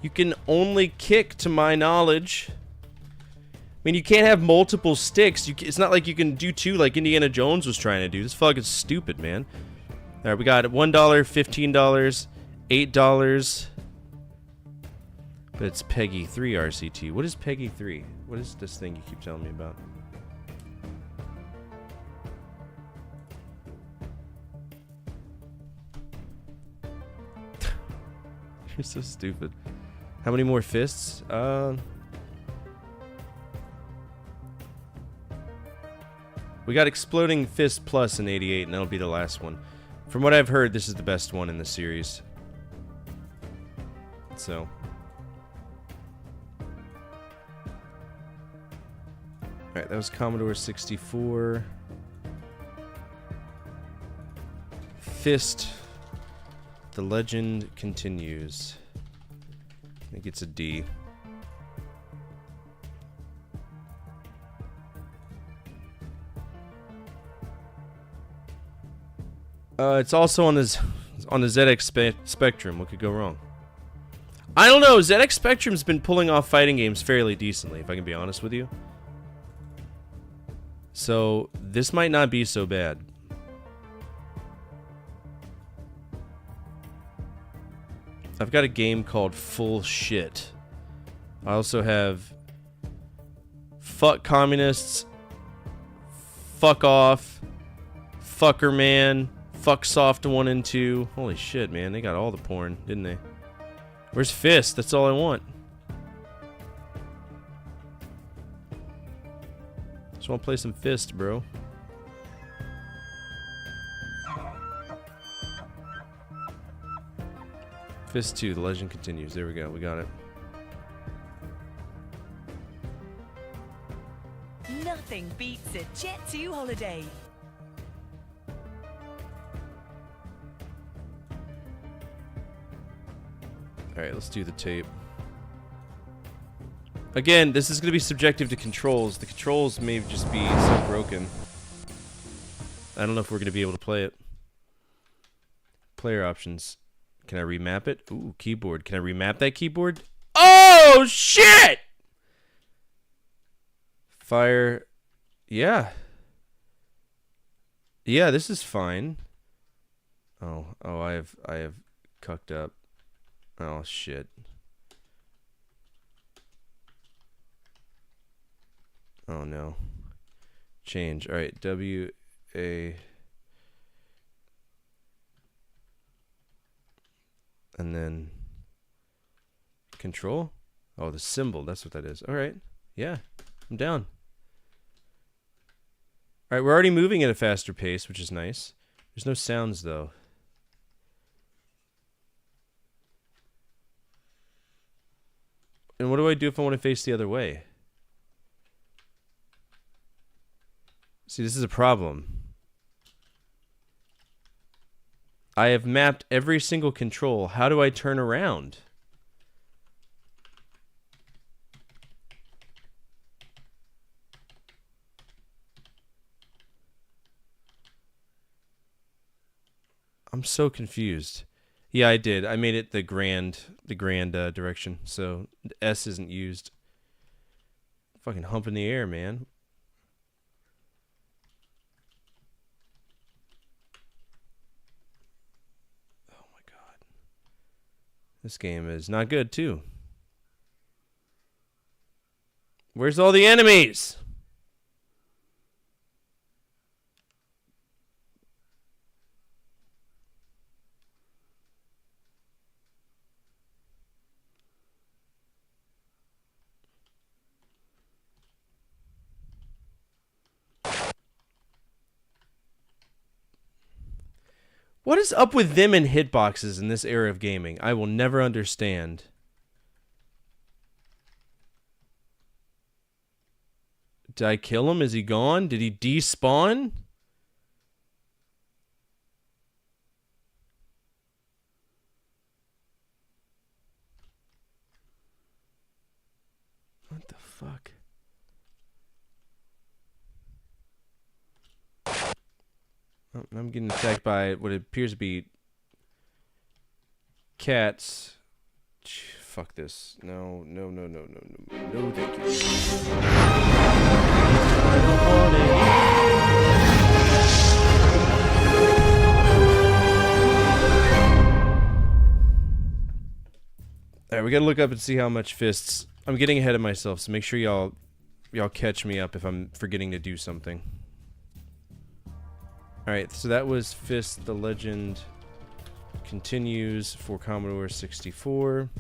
You can only kick, to my knowledge. I mean, you can't have multiple sticks. It's not like you can do two like Indiana Jones was trying to do. This fucking stupid, man. Alright, we got $1, $15, $8. But it's Peggy 3 RCT. What is Peggy 3? What is this thing you keep telling me about? You're so stupid. How many more fists? We got Exploding Fist Plus in 88, and that'll be the last one. From what I've heard, this is the best one in the series. So. Alright, that was Commodore 64. Fist. The legend continues. I think it's a D. It's also on the ZX Spectrum. What could go wrong? I don't know. ZX Spectrum's been pulling off fighting games fairly decently, if I can be honest with you. So this might not be so bad. I've got a game called Full Shit. I also have Fuck Communists, Fuck Off, Fucker Man, Fuck Soft 1 and 2. Holy shit, man. They got all the porn, didn't they? Where's Fist? That's all I want. Just want to play some Fist, bro. Fist 2, the legend continues. There we go. We got it.
Nothing beats a Jet 2 holiday.
Alright, let's do the tape. Again, this is going to be subjective to controls. The controls may just be so broken. I don't know if we're going to be able to play it. Player options. Can I remap it? Ooh, keyboard. Can I remap that keyboard? Oh, shit! Fire. Yeah. Yeah, this is fine. Oh, I have cucked up. Oh, shit. Oh, no. Change. Alright, W-A... And then... Control? Oh, the symbol. That's what that is. Alright. Yeah. I'm down. Alright, we're already moving at a faster pace, which is nice. There's no sounds, though. And what do I do if I want to face the other way? See, this is a problem. I have mapped every single control. How do I turn around? I'm so confused. Yeah, I did. I made it the grand direction, so the S isn't used. Fucking hump in the air, man. Oh my god. This game is not good, too. Where's all the enemies? What is up with them and hitboxes in this era of gaming? I will never understand. Did I kill him? Is he gone? Did he despawn? What the fuck? Oh, I'm getting attacked by what appears to be cats. Fuck this. No, no, no, no, no, no. No, thank you. I don't want it. Alright, we gotta look up and see how much Fists. I'm getting ahead of myself, so make sure y'all catch me up if I'm forgetting to do something. Alright, so that was Fist, the Legend Continues for Commodore 64.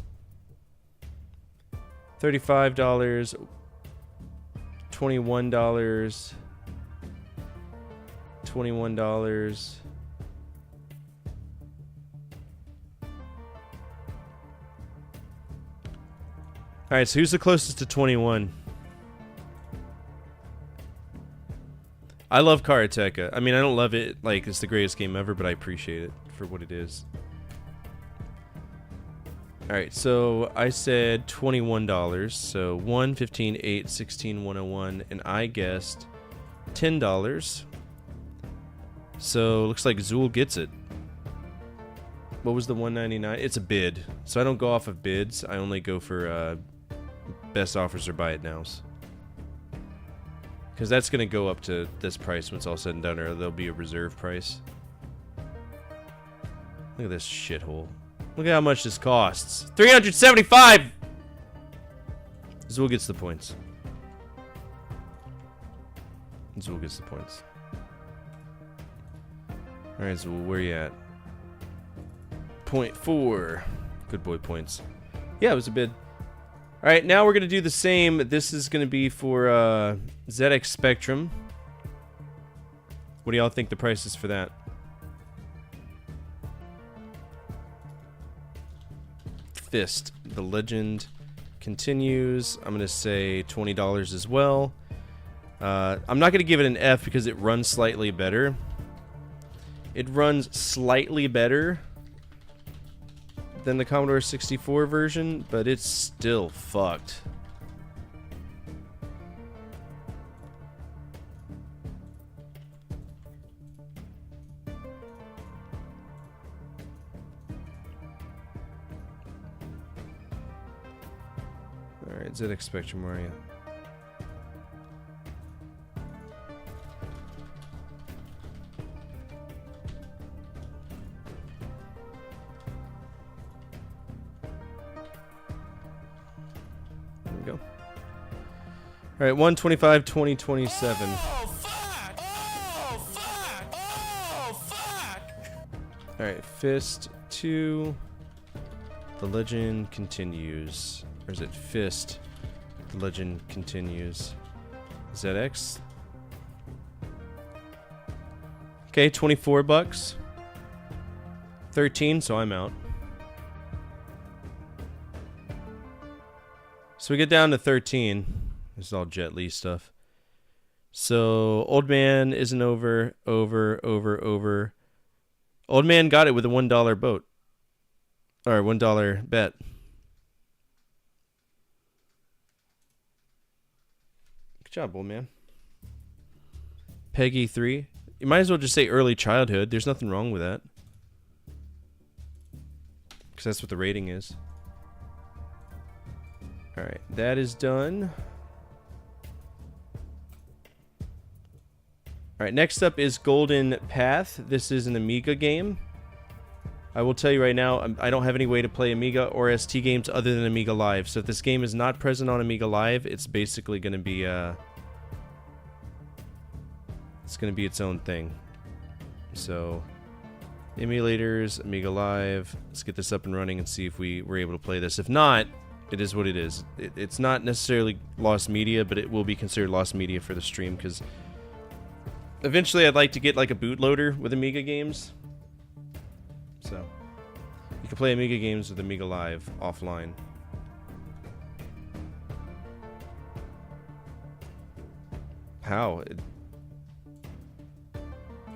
$35, $21, $21. Alright, so who's the closest to 21? I love Karateka. I mean, I don't love it like it's the greatest game ever, but I appreciate it for what it is. Alright, so I said $21. So 1, 15, 8, 16, 101, and I guessed $10. So looks like Zool gets it. What was the $199? It's a bid. So I don't go off of bids. I only go for best offers or buy it nows. Because that's going to go up to this price when it's all said and done, or there'll be a reserve price. Look at this shithole. Look at how much this costs. $375! Zool gets the points. Zool gets the points. Alright, Zool, where you at? 0.4. Good boy points. Yeah, it was a bid. Alright, now we're going to do the same. This is going to be for ZX Spectrum. What do y'all think the price is for that? Fist. The Legend continues. I'm going to say $20 as well. I'm not going to give it an F because it runs slightly better. It runs slightly better than the Commodore 64 version, but it's still fucked. Alright, ZX Spectrum, where are you? Alright, 125, 2027.
Oh, fuck! Oh, fuck! Oh, fuck!
Alright, Fist 2. The Legend continues. Or is it Fist? The Legend continues. ZX. Okay, 24 bucks. 13, so I'm out. So we get down to 13. This is all Jet Li stuff. So, Old Man isn't over. Old Man got it with a $1 boat. Or $1 bet. Good job, Old Man. Peggy 3. You might as well just say early childhood. There's nothing wrong with that. Because that's what the rating is. Alright, that is done. Alright, next up is Golden Path. This is an Amiga game. I will tell you right now, I don't have any way to play Amiga or ST games other than Amiga Live. So if this game is not present on Amiga Live, it's basically going to be it's going to be its own thing. So emulators, Amiga Live. Let's get this up and running and see if we were able to play this. If not, it is what it is. It's not necessarily lost media, but it will be considered lost media for the stream because eventually I'd like to get like a bootloader with Amiga games. So you can play Amiga games with Amiga Live offline. How?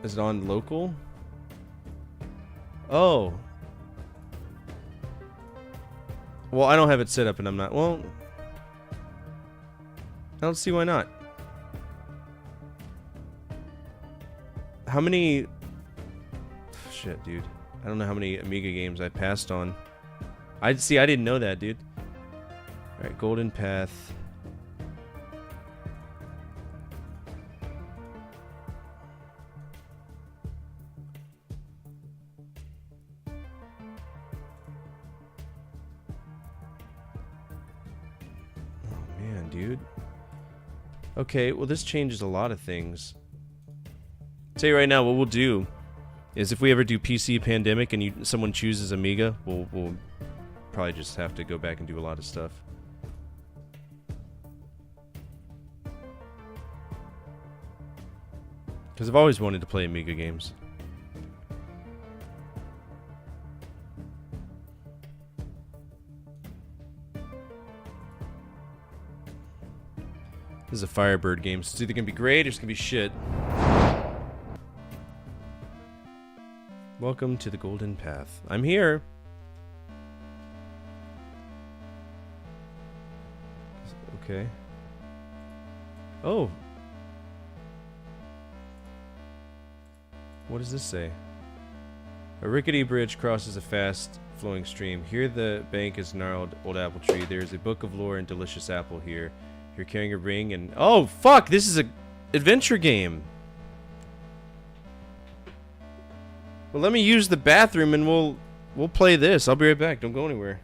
Is it on local? Oh. Well, I don't have it set up and I'm not. Well, I don't see why not. How many... Shit, dude. I don't know how many Amiga games I passed on. I didn't know that, dude. Alright, Golden Path. Oh, man, dude. Okay, well, this changes a lot of things. I'll tell you right now, what we'll do is if we ever do PC Pandemic and someone chooses Amiga, we'll probably just have to go back and do a lot of stuff. Because I've always wanted to play Amiga games. This is a Firebird game, so it's either going to be great or it's going to be shit. Welcome to the Golden Path. I'm here. Okay. Oh. What does this say? A rickety bridge crosses a fast-flowing stream. Here the bank is gnarled old apple tree. There is a book of lore and delicious apple here. You're carrying a ring and... Oh, fuck! This is a adventure game. Well, let me use the bathroom and we'll play this. I'll be right back. Don't go anywhere.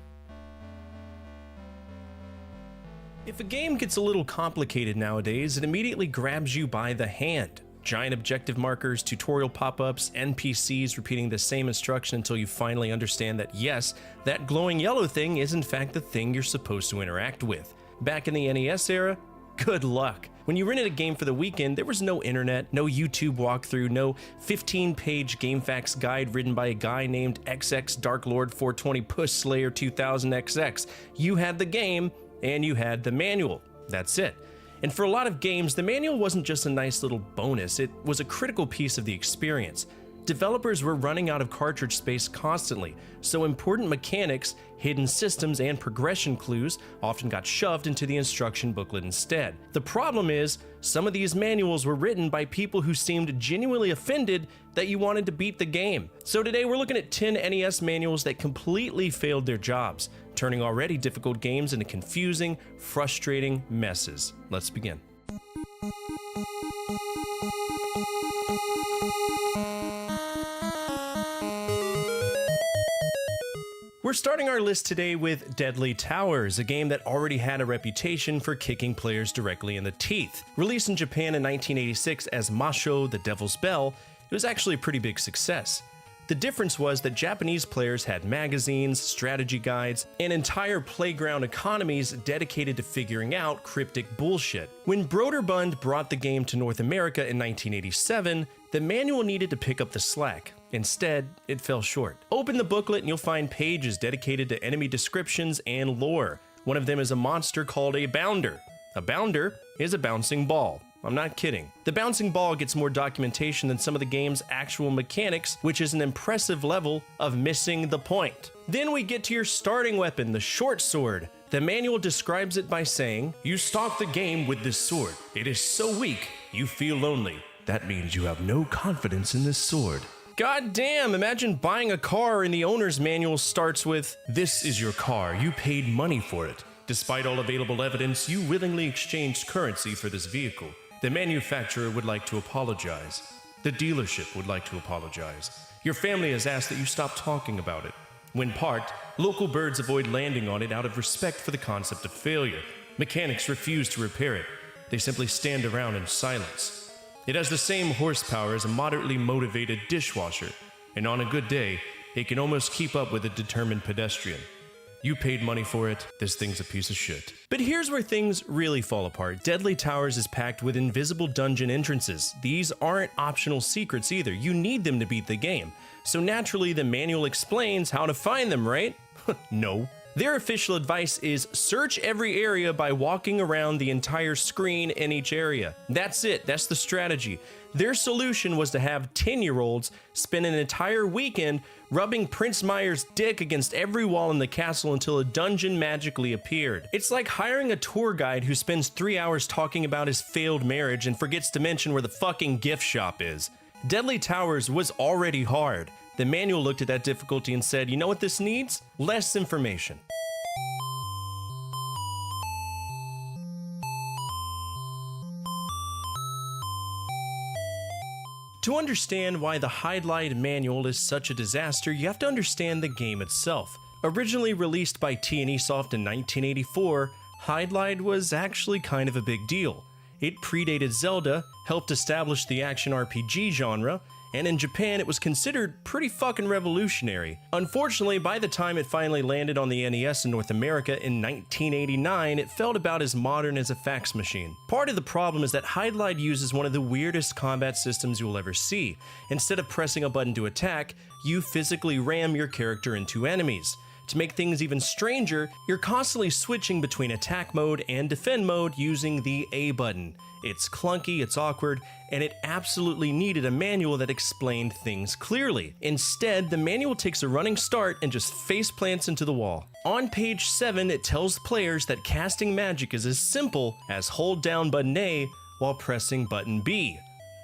If a game gets a little complicated nowadays, it immediately grabs you by the hand. Giant objective markers, tutorial pop-ups, NPCs repeating the same instruction until you finally understand that yes, that glowing yellow thing is in fact the thing you're supposed to interact with. Back in the NES era, good luck. When you rented a game for the weekend, there was no internet, no YouTube walkthrough, no 15-page GameFAQs guide written by a guy named XX Dark Lord 420 Push Slayer 2000XX. You had the game, and you had the manual. That's it. And for a lot of games, the manual wasn't just a nice little bonus, it was a critical piece of the experience. Developers were running out of cartridge space constantly, so important mechanics, hidden systems, and progression clues often got shoved into the instruction booklet instead. The problem is, some of these manuals were written by people who seemed genuinely offended that you wanted to beat the game. So today we're looking at 10 NES manuals that completely failed their jobs, turning already difficult games into confusing, frustrating messes. Let's begin. We're starting our list today with Deadly Towers, a game that already had a reputation for kicking players directly in the teeth. Released in Japan in 1986 as Masho the Devil's Bell, it was actually a pretty big success. The difference was that Japanese players had magazines, strategy guides, and entire playground economies dedicated to figuring out cryptic bullshit. When Broderbund brought the game to North America in 1987, the manual needed to pick up the slack. Instead, it fell short. Open the booklet and you'll find pages dedicated to enemy descriptions and lore. One of them is a monster called a bounder. A bounder is a bouncing ball. I'm not kidding. The bouncing ball gets more documentation than some of the game's actual mechanics, which is an impressive level of missing the point. Then we get to your starting weapon, the short sword. The manual describes it by saying, "You start the game with this sword. It is so weak, you feel lonely. That means you have no confidence in this sword." God damn, imagine buying a car and the owner's manual starts with, "This is your car, you paid money for it. Despite all available evidence, you willingly exchanged currency for this vehicle. The manufacturer would like to apologize. The dealership would like to apologize. Your family has asked that you stop talking about it. When parked, local birds avoid landing on it out of respect for the concept of failure. Mechanics refuse to repair it. They simply stand around in silence. It has the same horsepower as a moderately motivated dishwasher, and on a good day, it can almost keep up with a determined pedestrian. You paid money for it, this thing's a piece of shit." But here's where things really fall apart. Deadly Towers is packed with invisible dungeon entrances. These aren't optional secrets either, you need them to beat the game. So naturally, the manual explains how to find them, right? No. Their official advice is search every area by walking around the entire screen in each area. That's it, that's the strategy. Their solution was to have 10-year-olds spend an entire weekend rubbing Prince Meyer's dick against every wall in the castle until a dungeon magically appeared. It's like hiring a tour guide who spends 3 hours talking about his failed marriage and forgets to mention where the fucking gift shop is. Deadly Towers was already hard. The manual looked at that difficulty and said, you know what this needs? Less information. To understand why the Hydlide manual is such a disaster, you have to understand the game itself. Originally released by T&E Soft in 1984, Hydlide was actually kind of a big deal. It predated Zelda, helped establish the action RPG genre, and in Japan it was considered pretty fucking revolutionary. Unfortunately, by the time it finally landed on the NES in North America in 1989, it felt about as modern as a fax machine. Part of the problem is that Hydlide uses one of the weirdest combat systems you'll ever see. Instead of pressing a button to attack, you physically ram your character into enemies. To make things even stranger, you're constantly switching between attack mode and defend mode using the A button. It's clunky, it's awkward, and it absolutely needed a manual that explained things clearly. Instead, the manual takes a running start and just face plants into the wall. On page 7, it tells players that casting magic is as simple as hold down button A while pressing button B.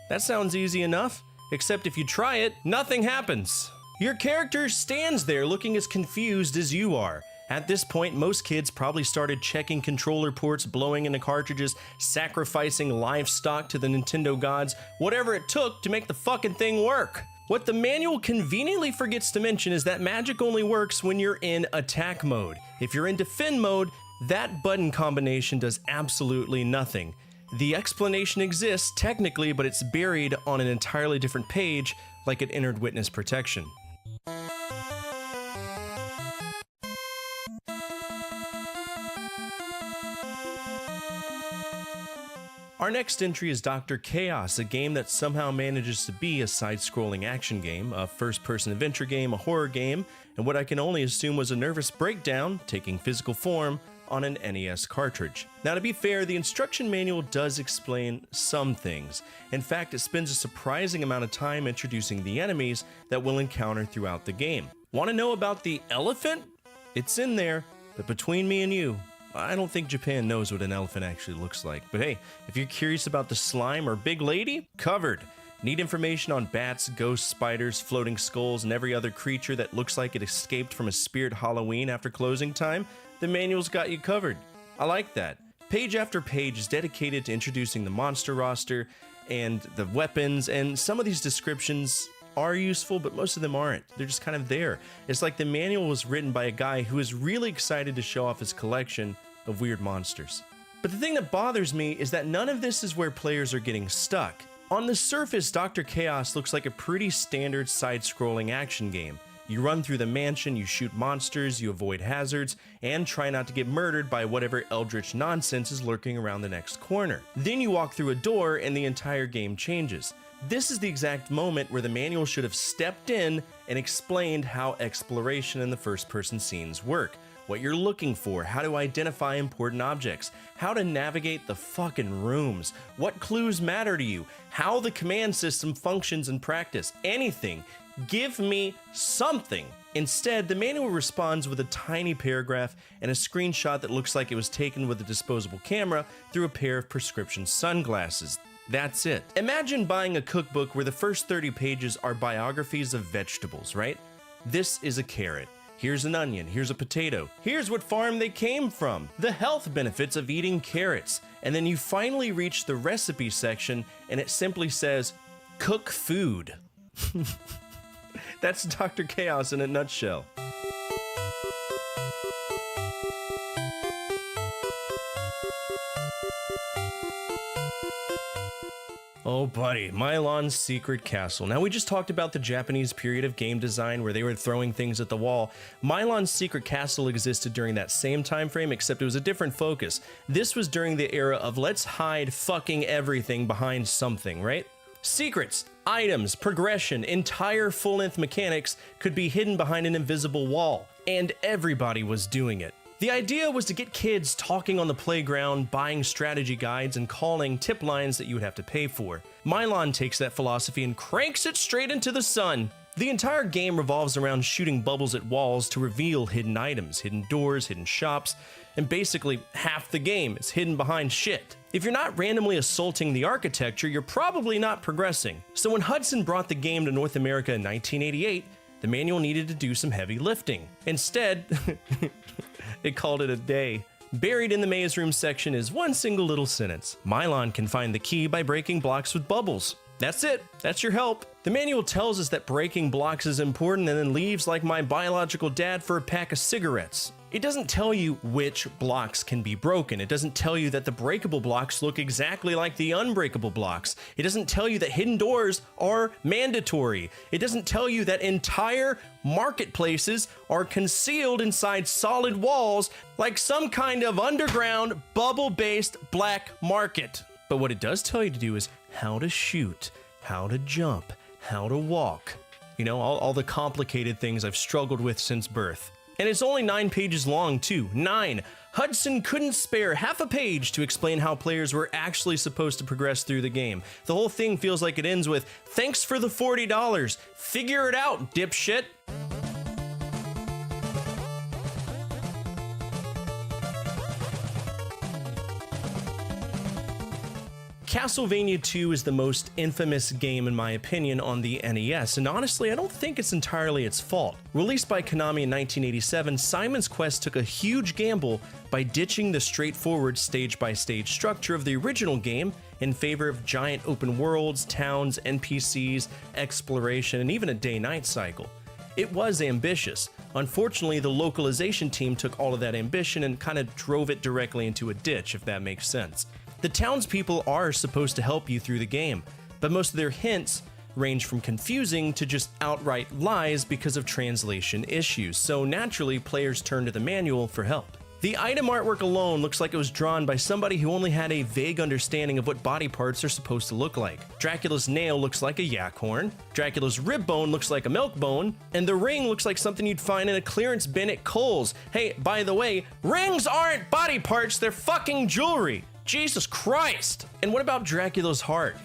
That sounds easy enough, except if you try it, nothing happens. Your character stands there looking as confused as you are. At this point, most kids probably started checking controller ports, blowing into cartridges, sacrificing livestock to the Nintendo gods, whatever it took to make the fucking thing work. What the manual conveniently forgets to mention is that magic only works when you're in attack mode. If you're in defend mode, that button combination does absolutely nothing. The explanation exists technically, but it's buried on an entirely different page, like it entered witness protection. Our next entry is Dr. Chaos, a game that somehow manages to be a side-scrolling action game, a first-person adventure game, a horror game, and what I can only assume was a nervous breakdown, taking physical form, on an NES cartridge. Now, to be fair, the instruction manual does explain some things. In fact, it spends a surprising amount of time introducing the enemies that we'll encounter throughout the game. Want to know about the elephant? It's in there, but between me and you, I don't think Japan knows what an elephant actually looks like. But hey, if you're curious about the slime or big lady, covered. Need information on bats, ghosts, spiders, floating skulls, and every other creature that looks like it escaped from a Spirit Halloween after closing time? The manual's got you covered. I like that. Page after page is dedicated to introducing the monster roster and the weapons, and some of these descriptions are useful, but most of them aren't. They're just kind of there. It's like the manual was written by a guy who is really excited to show off his collection of weird monsters. But the thing that bothers me is that none of this is where players are getting stuck. On the surface, Dr. Chaos looks like a pretty standard side-scrolling action game. You run through the mansion, you shoot monsters, you avoid hazards, and try not to get murdered by whatever eldritch nonsense is lurking around the next corner. Then you walk through a door and the entire game changes. This is the exact moment where the manual should have stepped in and explained how exploration in the first-person scenes work, what you're looking for, how to identify important objects, how to navigate the fucking rooms, what clues matter to you, how the command system functions in practice, anything. Give me something. Instead, the manual responds with a tiny paragraph and a screenshot that looks like it was taken with a disposable camera through a pair of prescription sunglasses. That's it. Imagine buying a cookbook where the first 30 pages are biographies of vegetables, right? This is a carrot. Here's an onion, here's a potato, here's what farm they came from, the health benefits of eating carrots, and then you finally reach the recipe section and it simply says, cook food. That's Dr. Chaos in a nutshell. Oh buddy, Milon's Secret Castle. Now we just talked about the Japanese period of game design where they were throwing things at the wall. Milon's Secret Castle existed during that same time frame, except it was a different focus. This was during the era of let's hide fucking everything behind something, right? Secrets, items, progression, entire full-length mechanics could be hidden behind an invisible wall, and everybody was doing it. The idea was to get kids talking on the playground, buying strategy guides, and calling tip lines that you would have to pay for. Milon takes that philosophy and cranks it straight into the sun. The entire game revolves around shooting bubbles at walls to reveal hidden items, hidden doors, hidden shops, and basically half the game is hidden behind shit. If you're not randomly assaulting the architecture, you're probably not progressing. So when Hudson brought the game to North America in 1988, the manual needed to do some heavy lifting. Instead, it called it a day. Buried in the maze room section is one single little sentence. Milon can find the key by breaking blocks with bubbles. That's it. That's your help. The manual tells us that breaking blocks is important and then leaves like my biological dad for a pack of cigarettes. It doesn't tell you which blocks can be broken. It doesn't tell you that the breakable blocks look exactly like the unbreakable blocks. It doesn't tell you that hidden doors are mandatory. It doesn't tell you that entire marketplaces are concealed inside solid walls like some kind of underground bubble-based black market. But what it does tell you to do is how to shoot, how to jump, how to walk. You know, all the complicated things I've struggled with since birth. And it's only 9 pages long, too. 9! Hudson couldn't spare half a page to explain how players were actually supposed to progress through the game. The whole thing feels like it ends with, "Thanks for the $40. Figure it out, dipshit." Castlevania 2 is the most infamous game in my opinion on the NES, and honestly I don't think it's entirely its fault. Released by Konami in 1987, Simon's Quest took a huge gamble by ditching the straightforward stage-by-stage structure of the original game in favor of giant open worlds, towns, NPCs, exploration, and even a day-night cycle. It was ambitious. Unfortunately, the localization team took all of that ambition and kind of drove it directly into a ditch, if that makes sense. The townspeople are supposed to help you through the game, but most of their hints range from confusing to just outright lies because of translation issues, so naturally players turn to the manual for help. The item artwork alone looks like it was drawn by somebody who only had a vague understanding of what body parts are supposed to look like. Dracula's nail looks like a yak horn, Dracula's rib bone looks like a milk bone, and the ring looks like something you'd find in a clearance bin at Kohl's. Hey, by the way, rings aren't body parts, they're fucking jewelry! Jesus Christ! And what about Dracula's heart?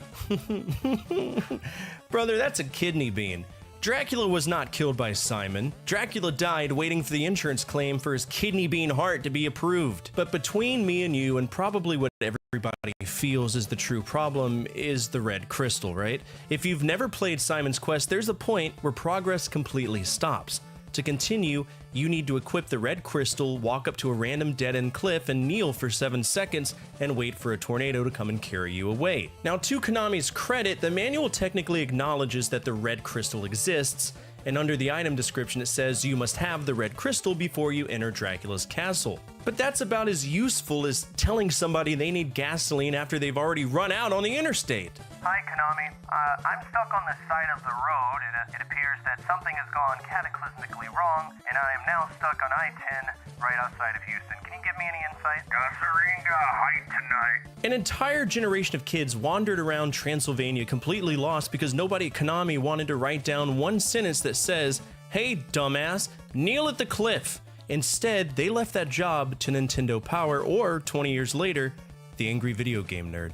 Brother, that's a kidney bean. Dracula was not killed by Simon. Dracula died waiting for the insurance claim for his kidney bean heart to be approved. But between me and you, and probably what everybody feels is the true problem, is the red crystal, right? If you've never played Simon's Quest, there's a point where progress completely stops. To continue, you need to equip the red crystal, walk up to a random dead-end cliff, and kneel for 7 seconds and wait for a tornado to come and carry you away. Now, to Konami's credit, the manual technically acknowledges that the red crystal exists, and under the item description it says you must have the red crystal before you enter Dracula's castle. But that's about as useful as telling somebody they need gasoline after they've already run out on the interstate.
Hi, Konami. I'm stuck on the side of the road. It appears that something has gone cataclysmically wrong, and I am now stuck on I-10 right outside of Houston. Can you give me any insight? Gasoline got height tonight.
An entire generation of kids wandered around Transylvania completely lost because nobody at Konami wanted to write down one sentence that says, "Hey, dumbass, kneel at the cliff." Instead, they left that job to Nintendo Power, or 20 years later, the angry video game nerd.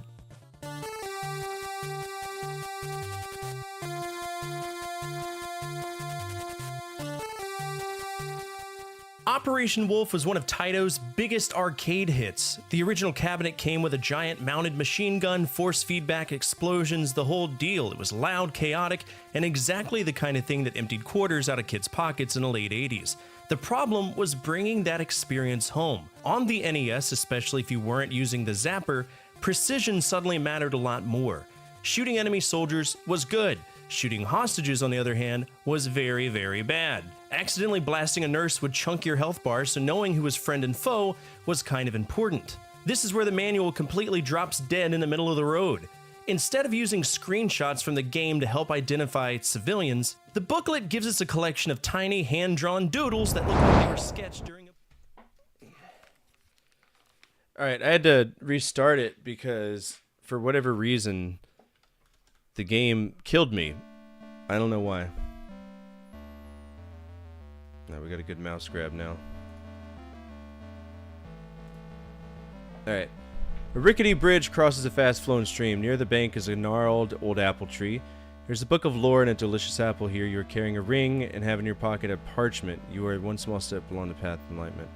Operation Wolf was one of Taito's biggest arcade hits. The original cabinet came with a giant mounted machine gun, force feedback, explosions, the whole deal. It was loud, chaotic, and exactly the kind of thing that emptied quarters out of kids' pockets in the late 80s. The problem was bringing that experience home. On the NES, especially if you weren't using the zapper, precision suddenly mattered a lot more. Shooting enemy soldiers was good. Shooting hostages, on the other hand, was very, very bad. Accidentally blasting a nurse would chunk your health bar, so knowing who was friend and foe was kind of important. This is where the manual completely drops dead in the middle of the road. Instead of using screenshots from the game to help identify civilians, the booklet gives us a collection of tiny hand-drawn doodles that look like they were sketched during a...
Alright, I had to restart it because, for whatever reason, the game killed me. I don't know why. Now we got a good mouse grab now. Alright. A rickety bridge crosses a fast-flowing stream. Near the bank is a gnarled old apple tree. There's a book of lore and a delicious apple here. You are carrying a ring and have in your pocket a parchment. You are one small step along the path of enlightenment.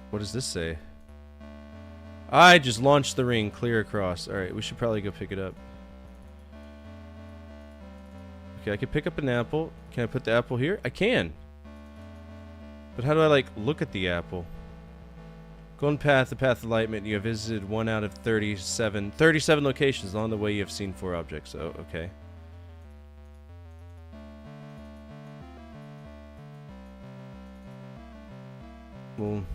What does this say? I just launched the ring clear across. Alright, we should probably go pick it up. Okay, I can pick up an apple. Can I put the apple here? I can! But how do I, like, look at the apple? Golden Path, the Path of Enlightenment. You have visited 1 out of 37 locations. Along the way you have seen 4 objects. Oh, okay. Well,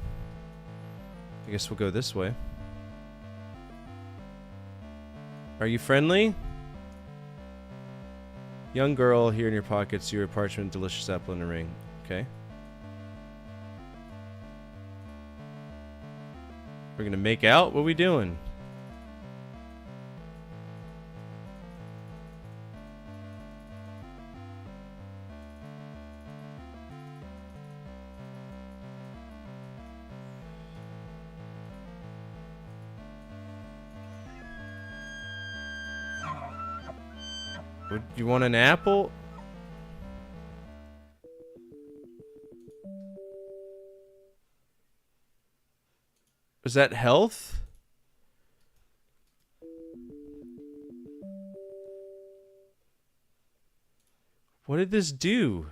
I guess we'll go this way. Are you friendly? Young girl, here in your pockets, you're a parchment, delicious apple, and a ring. Okay. We're gonna make out? What are we doing? Would you want an apple? Is that health? What did this do?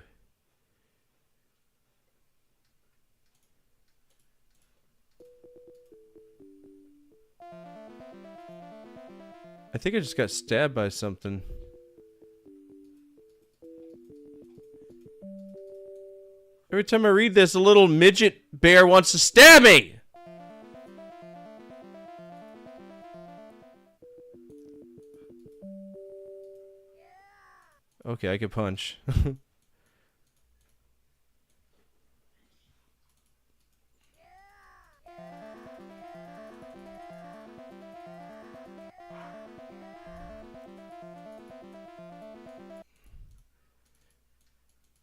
I think I just got stabbed by something. Every time I read this, a little midget bear wants to stab me! Okay, I could punch.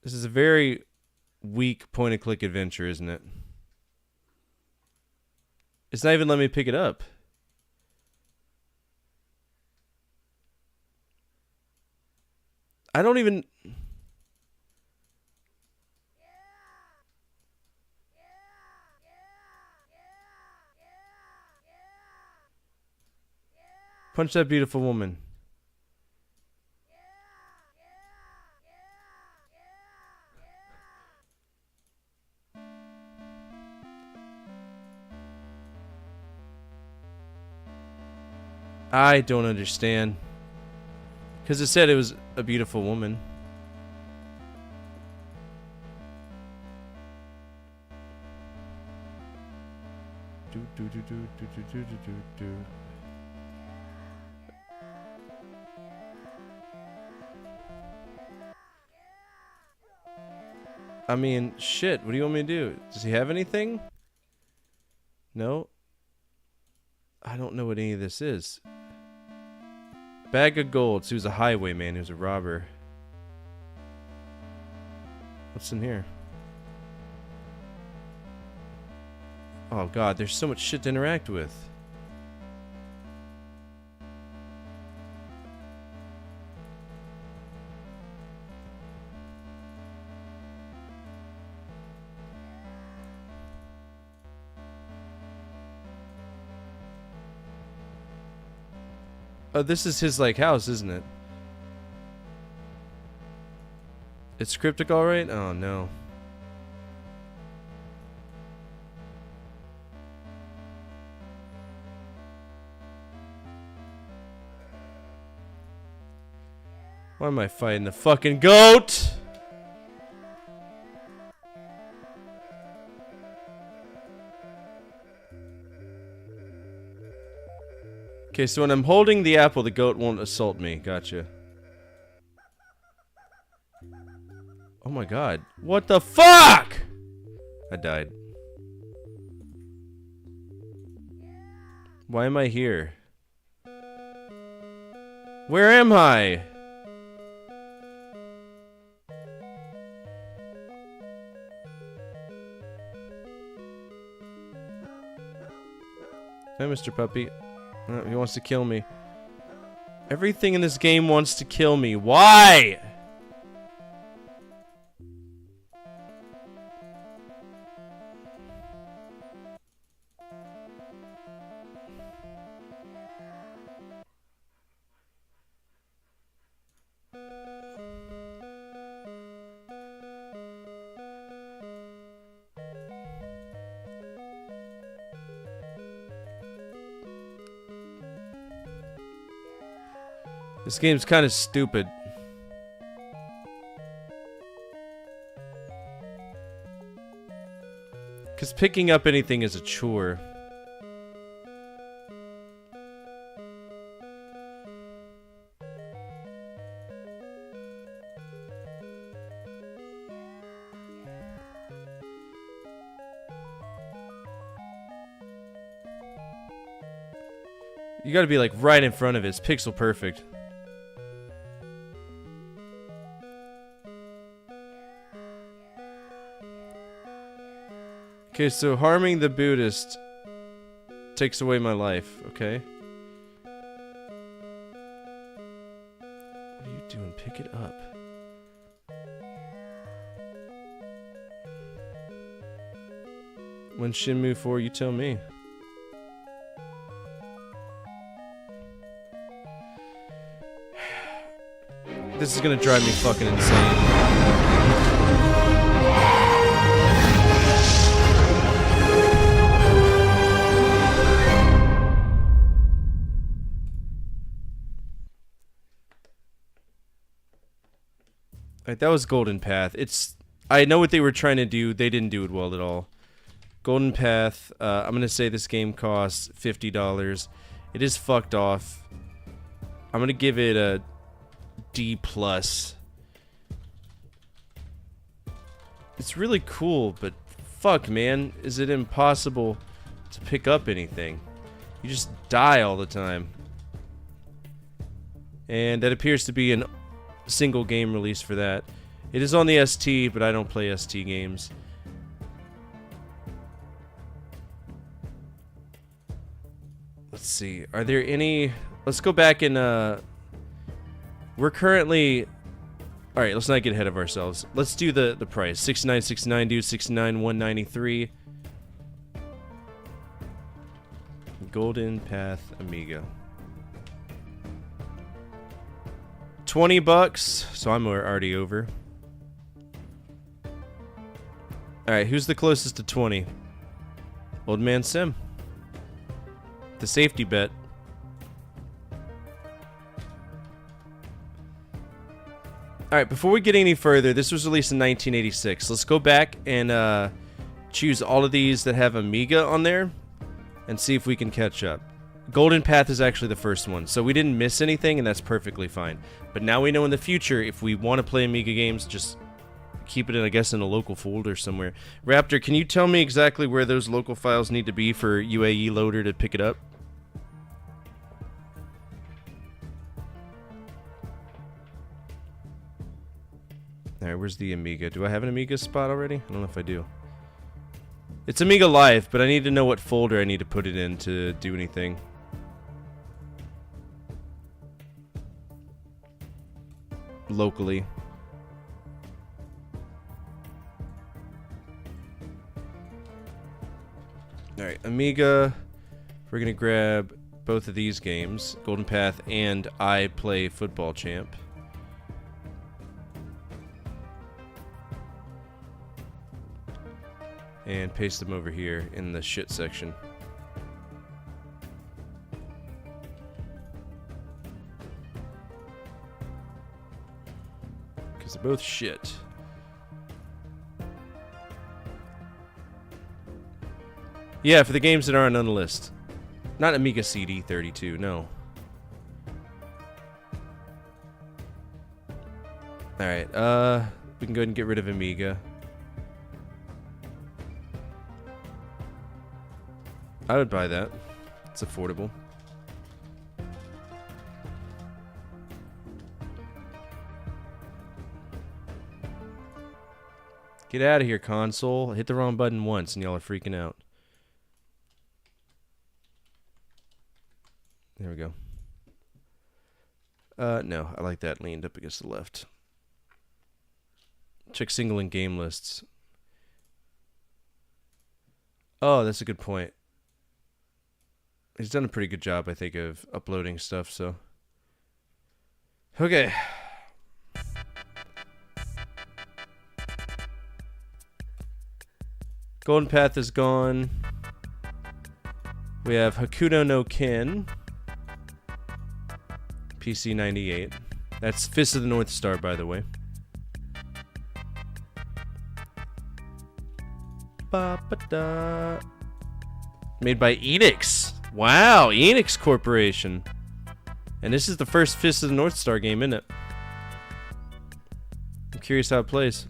This is a very weak point-and-click adventure, isn't it? It's not even letting me pick it up. I don't even... Punch that beautiful woman. I don't understand. Because it said it was a beautiful woman. Do do do do do do do do do. I mean, shit, what do you want me to do? Does he have anything? No? I don't know what any of this is. Bag of gold. So he was a highwayman. He was a robber. What's in here? Oh god, there's so much shit to interact with. Oh, this is his, like, house, isn't it? It's cryptic alright? Oh, no. Why am I fighting the fucking goat? Okay, so when I'm holding the apple, the goat won't assault me. Gotcha. Oh my god. What the fuck? I died. Why am I here? Where am I? Hi, Mr. Puppy. He wants to kill me. Everything in this game wants to kill me. Why? This game's kind of stupid. Because picking up anything is a chore. You gotta be like right in front of it. It's pixel perfect. Okay, so harming the Buddhist takes away my life, okay? What are you doing? Pick it up. When Shenmue 4, you tell me. This is gonna drive me fucking insane. Alright, that was Golden Path. I know what they were trying to do. They didn't do it well at all. Golden Path, I'm gonna say this game costs $50. It is fucked off. I'm gonna give it a D+. It's really cool, but fuck, man, is it impossible to pick up anything? You just die all the time. And that appears to be an single game release for that. It is on the ST, but I don't play ST games. Let's see. Are there any... Let's go back and... We're currently... Alright, let's not get ahead of ourselves. Let's do the price. $69.69, dude. $69,193. Golden Path Amiga. $20, so I'm already over. Alright, who's the closest to 20? Old Man Sim. The safety bet. Alright, before we get any further, this was released in 1986. Let's go back and choose all of these that have Amiga on there and see if we can catch up. Golden Path is actually the first one, so we didn't miss anything, and that's perfectly fine. But now we know in the future, if we want to play Amiga games, just keep it in, I guess, in a local folder somewhere. Raptor, can you tell me exactly where those local files need to be for UAE Loader to pick it up? Alright, where's the Amiga? Do I have an Amiga spot already? I don't know if I do. It's Amiga Live, but I need to know what folder I need to put it in to do anything. Locally. Alright, Amiga. We're gonna grab both of these games, Golden Path and I Play Football Champ. And paste them over here in the shit section. Because they're both shit. Yeah, for the games that aren't on the list. Not Amiga CD 32, no. Alright, we can go ahead and get rid of Amiga. I would buy that. It's affordable. Get out of here, console. I hit the wrong button once and y'all are freaking out. There we go. No, I like that leaned up against the left. Check single and game lists. Oh, that's a good point. He's done a pretty good job, I think, of uploading stuff, so. Okay. Golden Path is gone. We have Hakuto no Ken. PC 98. That's Fist of the North Star, by the way. Ba-ba-da. Made by Enix. Wow, Enix Corporation. And this is the first Fist of the North Star game, isn't it? I'm curious how it plays.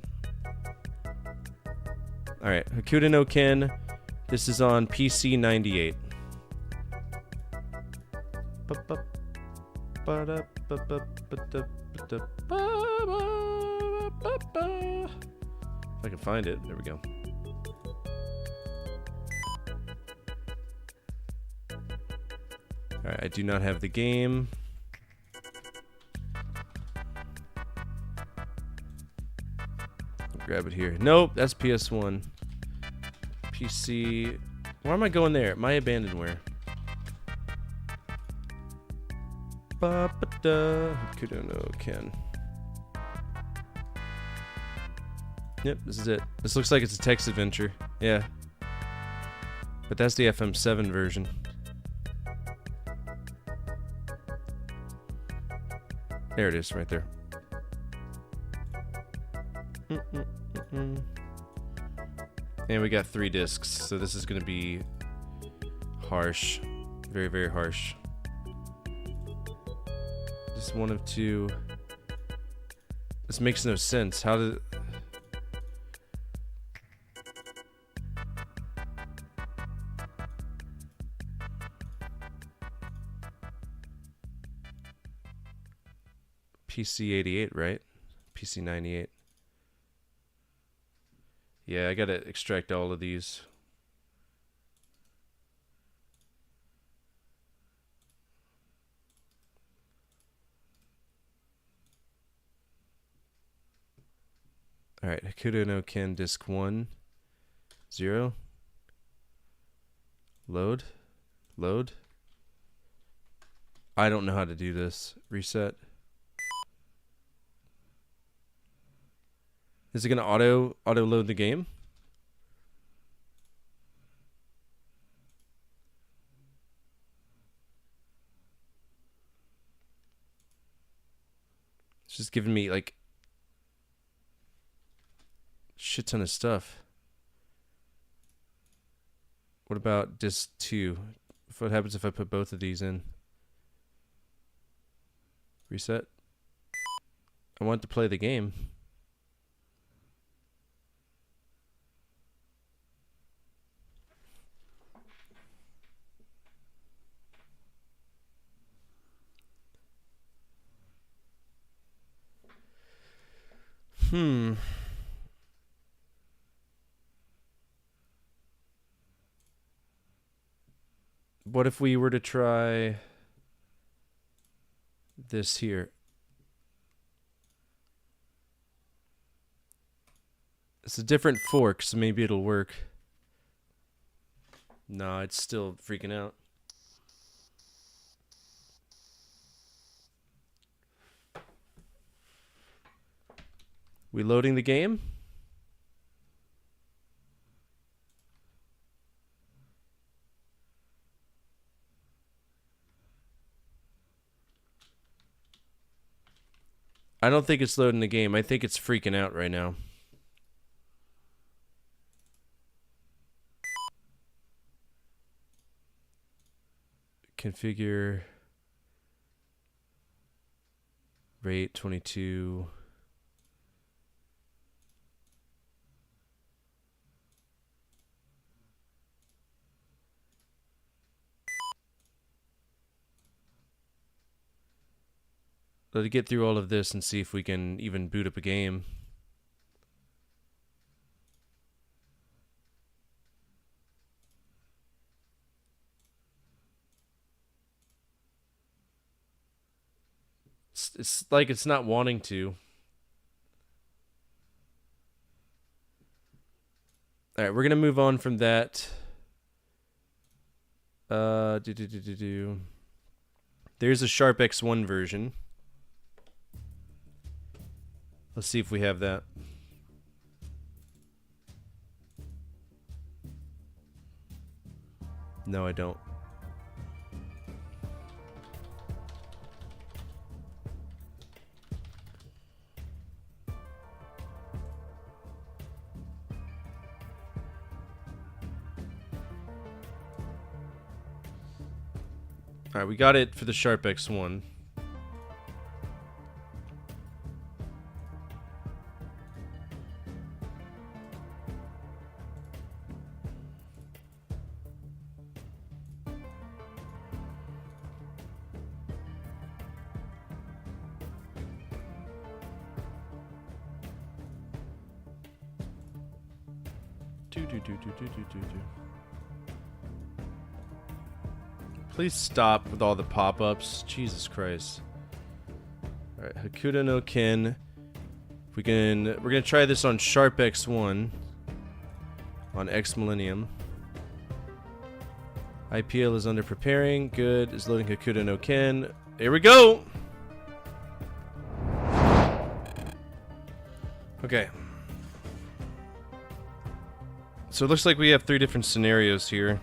Alright, Hakuto no Ken. This is on PC 98. If I can find it, there we go. Alright, I do not have the game. grab it here. Nope, that's PS1. PC. Why am I going there? My abandonware. Ba-ba-da. Hakuto no Ken. Yep, this is it. This looks like it's a text adventure. Yeah. But that's the FM7 version. There it is, right there. And we got 3 discs, so this is going to be harsh. Very, very harsh. Just one of 2. This makes no sense. How did... PC 88, right? PC 98. Yeah, I gotta extract all of these. Alright, Hakuto no Ken disc 1. 0. Load. Load. I don't know how to do this. Reset. Is it gonna auto load the game? It's just giving me like shit ton of stuff. What about disc 2? What happens if I put both of these in? Reset. I want to play the game. What if we were to try this here? It's a different fork, so maybe it'll work. No, it's still freaking out. We loading the game? I don't think it's loading the game. I think it's freaking out right now. Configure rate 22. Let's get through all of this and see if we can even boot up a game. It's like it's not wanting to. Alright, we're gonna move on from that. There's a Sharp X1 version. Let's see if we have that. No, I don't. Alright, we got it for the Sharp X1. Please stop with all the pop-ups. Jesus Christ. Alright, Hakuto no Ken. We're gonna try this on Sharp X1 on X Millennium. IPL is under preparing. Good. Is loading Hakuto no Ken. Here we go. Okay. So it looks like we have 3 different scenarios here.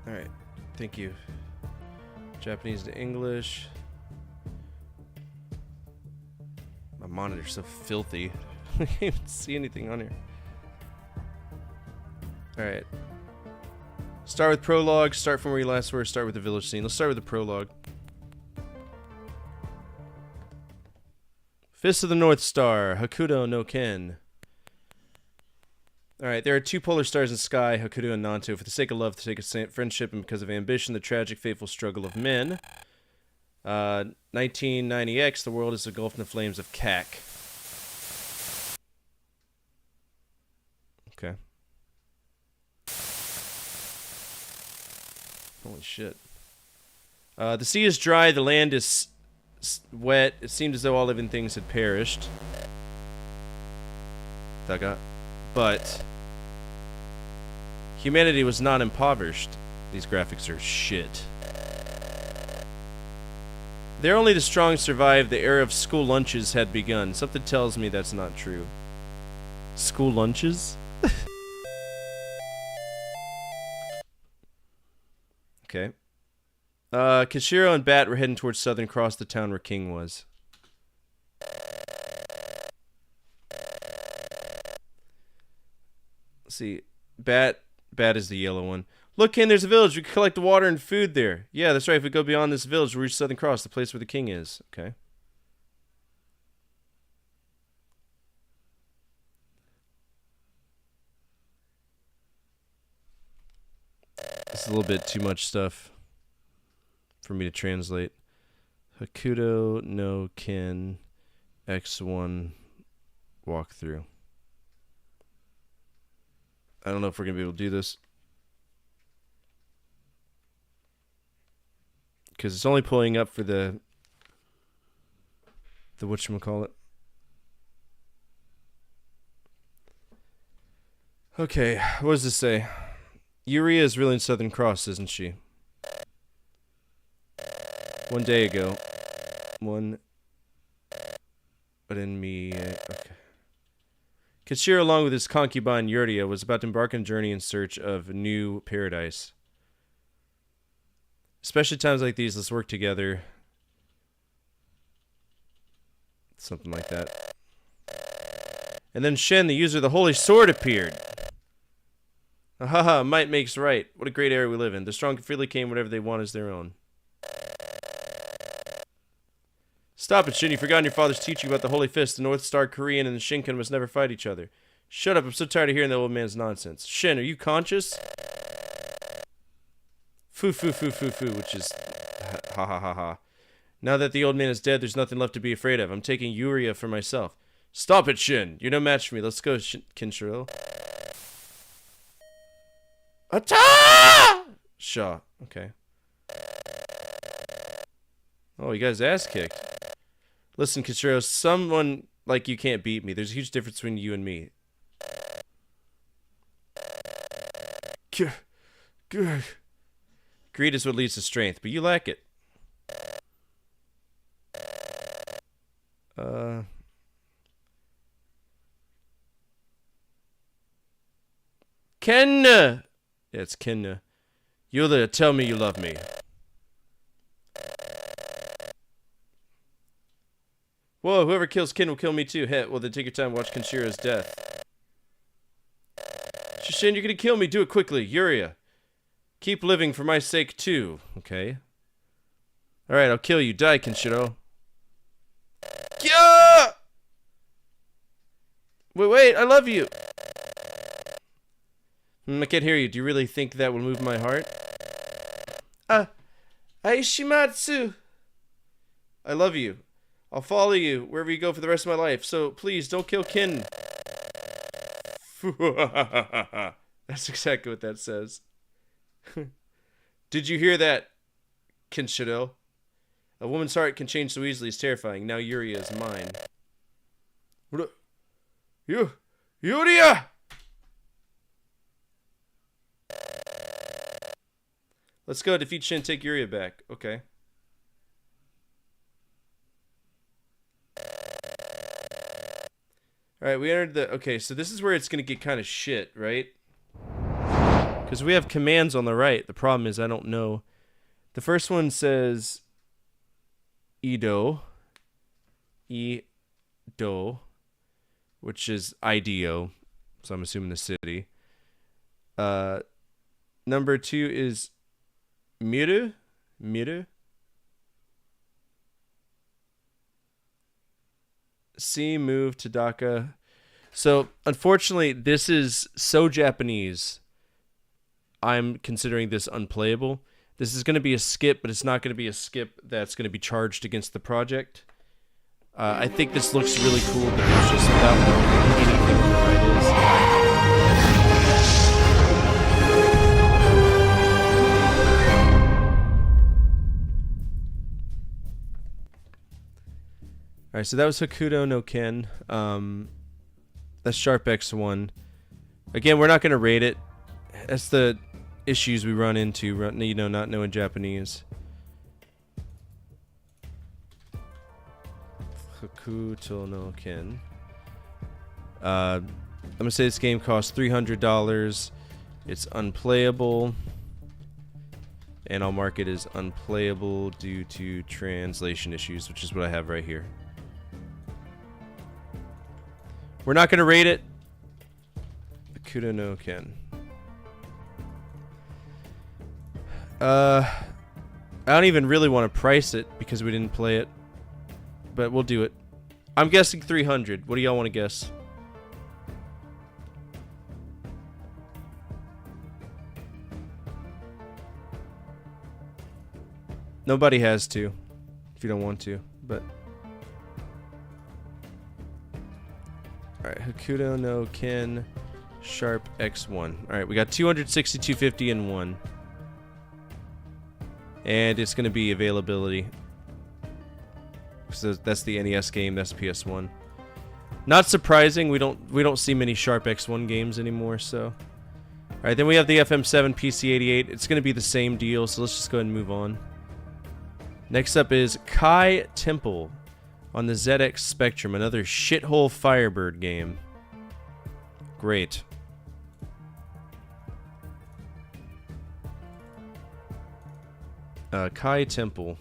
Alright, thank you. Japanese to English. My monitor's so filthy. I can't even see anything on here. Alright. Start with prologue, start from where you last were, start with the village scene. Let's start with the prologue. Fist of the North Star, Hakuto no Ken. Alright, there are 2 polar stars in the sky, Hakuto and Nanto. For the sake of love, for the sake of friendship, and because of ambition, the tragic, fateful struggle of men. 1990X, the world is engulfed in the flames of CAC. Okay. Holy shit. The sea is dry, the land is wet. It seemed as though all living things had perished. But humanity was not impoverished. These graphics are shit. There only the strong survived. The era of school lunches had begun. Something tells me that's not true. School lunches? Okay. Kishiro and Bat were heading towards Southern Cross, the town where King was. Let's see. Bat is the yellow one. Look, Ken, there's a village. We can collect the water and food there. Yeah, that's right. If we go beyond this village, we'll reach Southern Cross, the place where the king is. Okay. This is a little bit too much stuff for me to translate. Hakuto no Ken X1 walkthrough. I don't know if we're going to be able to do this. Because it's only pulling up for the whatchamacallit. Okay, what does this say? Yuria is really in Southern Cross, isn't she? 1 day ago. But in me... okay. Kishiro, along with his concubine Yuria, was about to embark on a journey in search of a new paradise. Especially times like these, let's work together. Something like that. And then Shen, the user of the Holy Sword, appeared. Haha, might makes right. What a great era we live in. The strong can freely claim whatever they want as their own. Stop it, Shin. You've forgotten your father's teaching about the Holy Fist. The North Star Korean and the Shinken must never fight each other. Shut up. I'm so tired of hearing that old man's nonsense. Shin, are you conscious? Foo, which is ha ha ha ha. Now that the old man is dead, there's nothing left to be afraid of. I'm taking Yuria for myself. Stop it, Shin. You're no match for me. Let's go, Kinshiro. Ata! Shaw. Okay. Oh, you guys ass kicked. Listen, Kinshiro, someone like you can't beat me. There's a huge difference between you and me. Good. Greed is what leads to strength, but you lack it. Kenna! Yeah, it's Kenna. Yulia, tell me you love me. Whoa, whoever kills Ken will kill me too. Heh, well then take your time, watch Kenshiro's death. Shishin, you're gonna kill me, do it quickly. Yuria. Keep living for my sake too. Okay. Alright, I'll kill you. Die, Kenshiro. Yeah! Wait, I love you. I can't hear you. Do you really think that will move my heart? Aishimatsu. I love you. I'll follow you wherever you go for the rest of my life. So please don't kill Kin. That's exactly what that says. Did you hear that, Kinshiro? A woman's heart can change so easily. It's terrifying. Now Yuria is mine. Yuria! Let's go defeat Shin, take Yuria back. Okay. Alright, we entered the... Okay, so this is where it's going to get kind of shit, right? Because we have commands on the right. The problem is I don't know. The first one says... Ido. Ido. Which is IDO. So I'm assuming the city. Number 2 is... Miru? Miru? C, move, Tadaka. So, unfortunately, this is so Japanese. I'm considering this unplayable. This is going to be a skip, but it's not going to be a skip that's going to be charged against the project. I think this looks really cool, but it's just without knowing anything what the right is. Alright, so that was Hokuto no Ken. That's Sharp X1. Again, we're not going to rate it. That's the issues we run into, you know, not knowing Japanese. Hokuto no Ken. I'm going to say this game costs $300. It's unplayable. And I'll mark it as unplayable due to translation issues, which is what I have right here. We're not going to rate it. Hokuto no Ken. I don't even really want to price it because we didn't play it. But we'll do it. I'm guessing 300. What do y'all want to guess? Nobody has to. If you don't want to. But... Alright, Hokuto no Ken, Sharp X1. Alright, we got 262.50 and 1. And it's going to be availability. So that's the NES game, that's PS1. Not surprising, we don't see many Sharp X1 games anymore, so. Alright, then we have the FM7 PC88. It's going to be the same deal, so let's just go ahead and move on. Next up is Kai Temple. On the ZX Spectrum, another shithole Firebird game. Great. Kai Temple.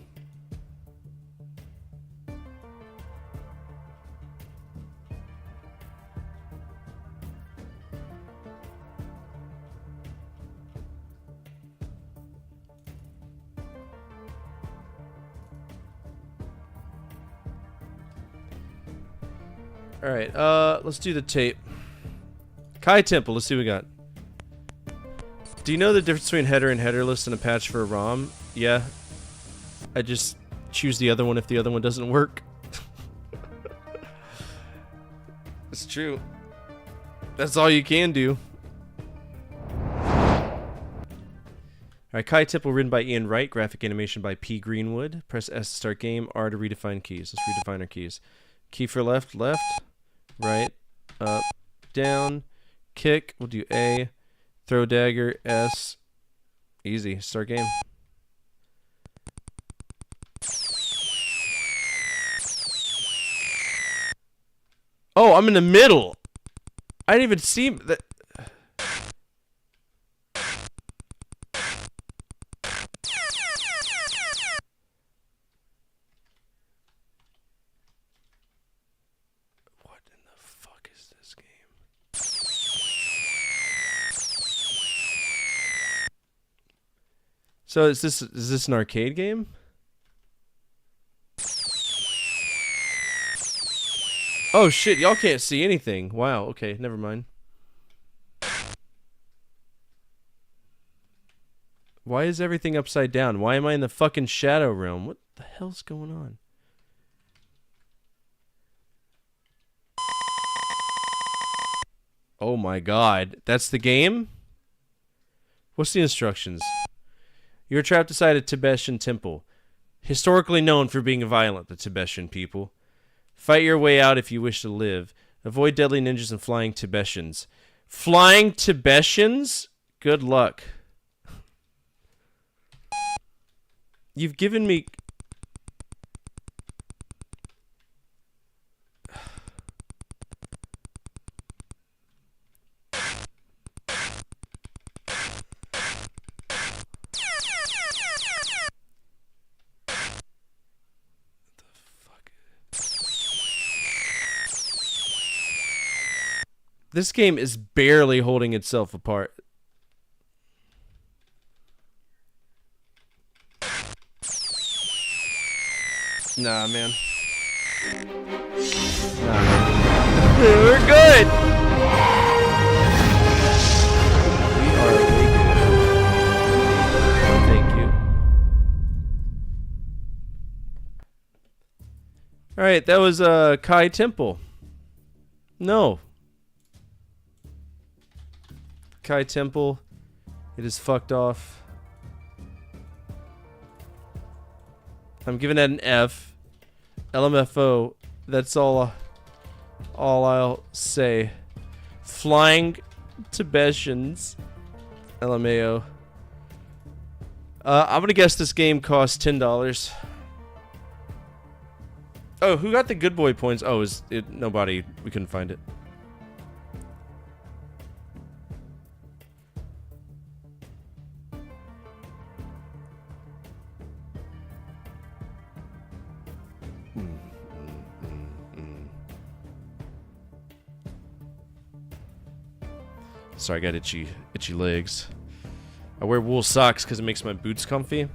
Alright, let's do the tape. Kai Temple, let's see what we got. Do you know the difference between header and headerless in a patch for a ROM? Yeah. I just choose the other one if the other one doesn't work. It's true. That's all you can do. Alright, Kai Temple written by Ian Wright, graphic animation by P. Greenwood. Press S to start game, R to redefine keys. Let's redefine our keys. Key for left, left, right, up, down, kick, we'll do A, throw dagger, S, easy, start game. Oh, I'm in the middle. I didn't even see that. So is this an arcade game? Oh shit, y'all can't see anything. Wow, okay, never mind. Why is everything upside down? Why am I in the fucking shadow realm? What the hell's going on? Oh my god. That's the game? What's the instructions? You're trapped inside a Tibetan temple. Historically known for being violent, the Tibetan people. Fight your way out if you wish to live. Avoid deadly ninjas and flying Tibetans. Flying Tibetans? Good luck. You've given me... This game is barely holding itself apart. Nah, man. Nah, man. We're good! We are way good. Thank you. Alright, that was Kai Temple. No. Kai Temple. It is fucked off. I'm giving that an F. LMFO. That's all I'll say. Flying Tibetans. LMAO. I'm gonna guess this game costs $10. Oh, who got the good boy points? Oh, is it nobody? We couldn't find it. Sorry, I got itchy legs. I wear wool socks because it makes my boots comfy.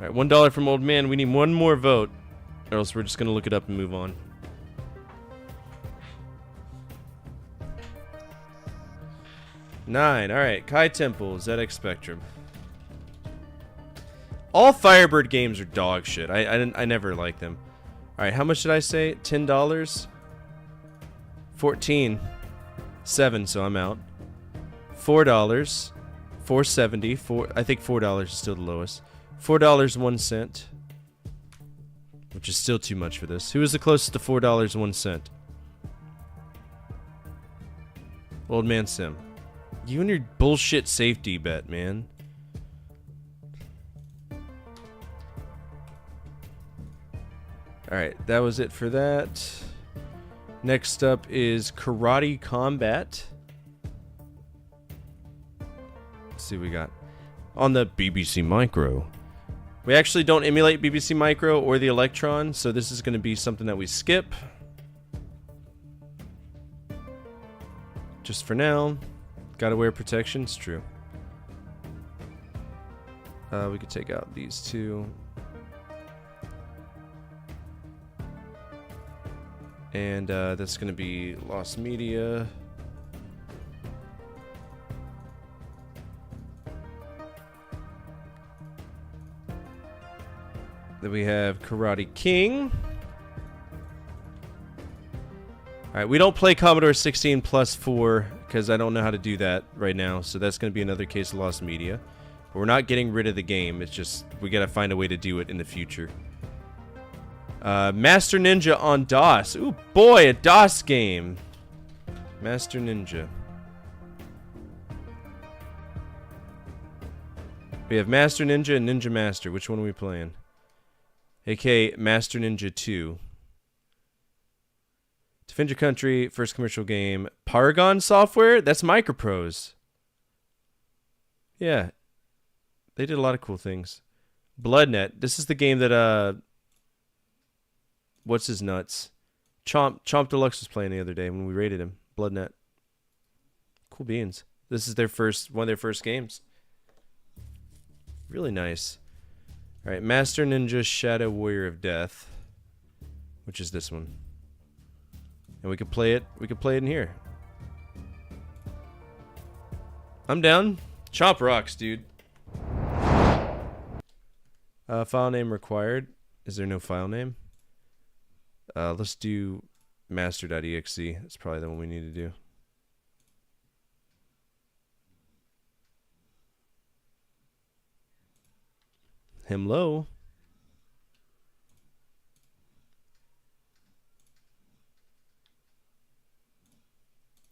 Alright, $1 from Old Man. We need one more vote, or else we're just going to look it up and move on. $9. Alright, Kai Temple, ZX Spectrum. All Firebird games are dog shit. I never liked them. Alright, how much did I say? $10? 14. 7, so I'm out. $4. $4.70. I think $4 is still the lowest. $4.01. Which is still too much for this. Who is the closest to $4.01? Old Man Sim. You and your bullshit safety bet, man. Alright, that was it for that. Next up is Karate Combat. Let's see what we got. On the BBC Micro. We actually don't emulate BBC Micro or the Electron, so this is going to be something that we skip. Just for now. Gotta wear protection, it's true. We could take out these two. And that's going to be Lost Media. Then we have Karate King. Alright, we don't play Commodore 16 plus 4 because I don't know how to do that right now. So that's going to be another case of Lost Media. But we're not getting rid of the game. It's just we got to find a way to do it in the future. Master Ninja on DOS. Ooh, boy, a DOS game. Master Ninja. We have Master Ninja and Ninja Master. Which one are we playing? AK Master Ninja 2. Defend Your Country, first commercial game. Paragon Software? That's Microprose. Yeah. They did a lot of cool things. Bloodnet. This is the game that, what's his nuts? Chomp Deluxe was playing the other day when we rated him. Bloodnet. Cool beans. This is their one of their first games. Really nice. Alright, Master Ninja Shadow Warrior of Death. Which is this one. And we could play it in here. I'm down. Chomp rocks, dude. File name required. Is there no file name? Let's do master.exe. That's probably the one we need to do. Hello.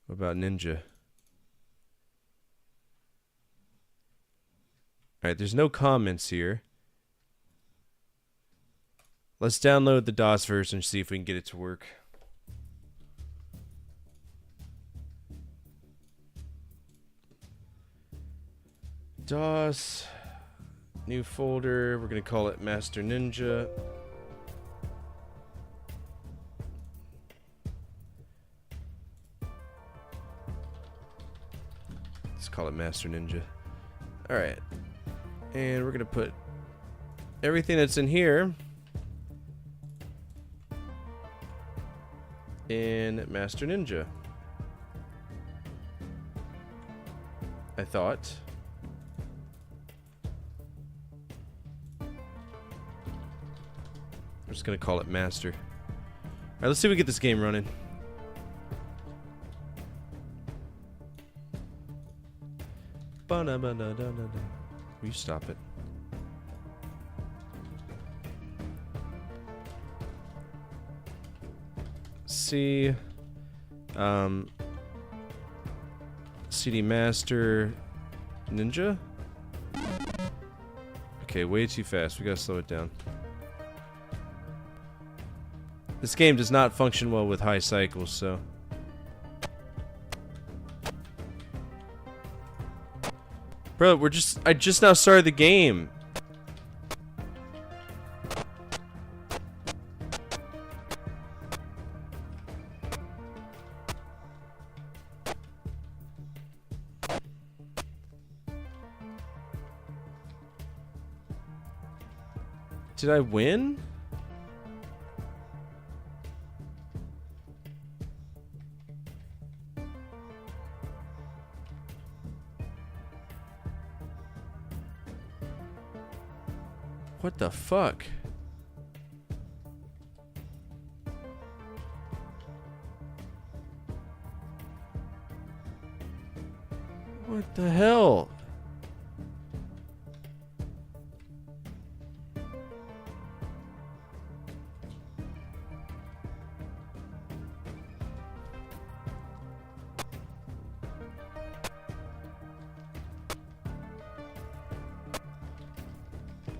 What about Ninja? Alright, there's no comments here. Let's download the DOS version and see if we can get it to work. DOS, new folder, we're going to call it Master Ninja. Let's call it Master Ninja. Alright. And we're going to put everything that's in here in Master Ninja. I thought. I'm just going to call it Master. Alright, let's see if we get this game running. Will you stop it? C CD Master Ninja. Okay, way too fast. We gotta slow it down. This game does not function well with high cycles, so. Bro, I just now started the game. Did I win? What the fuck? What the hell?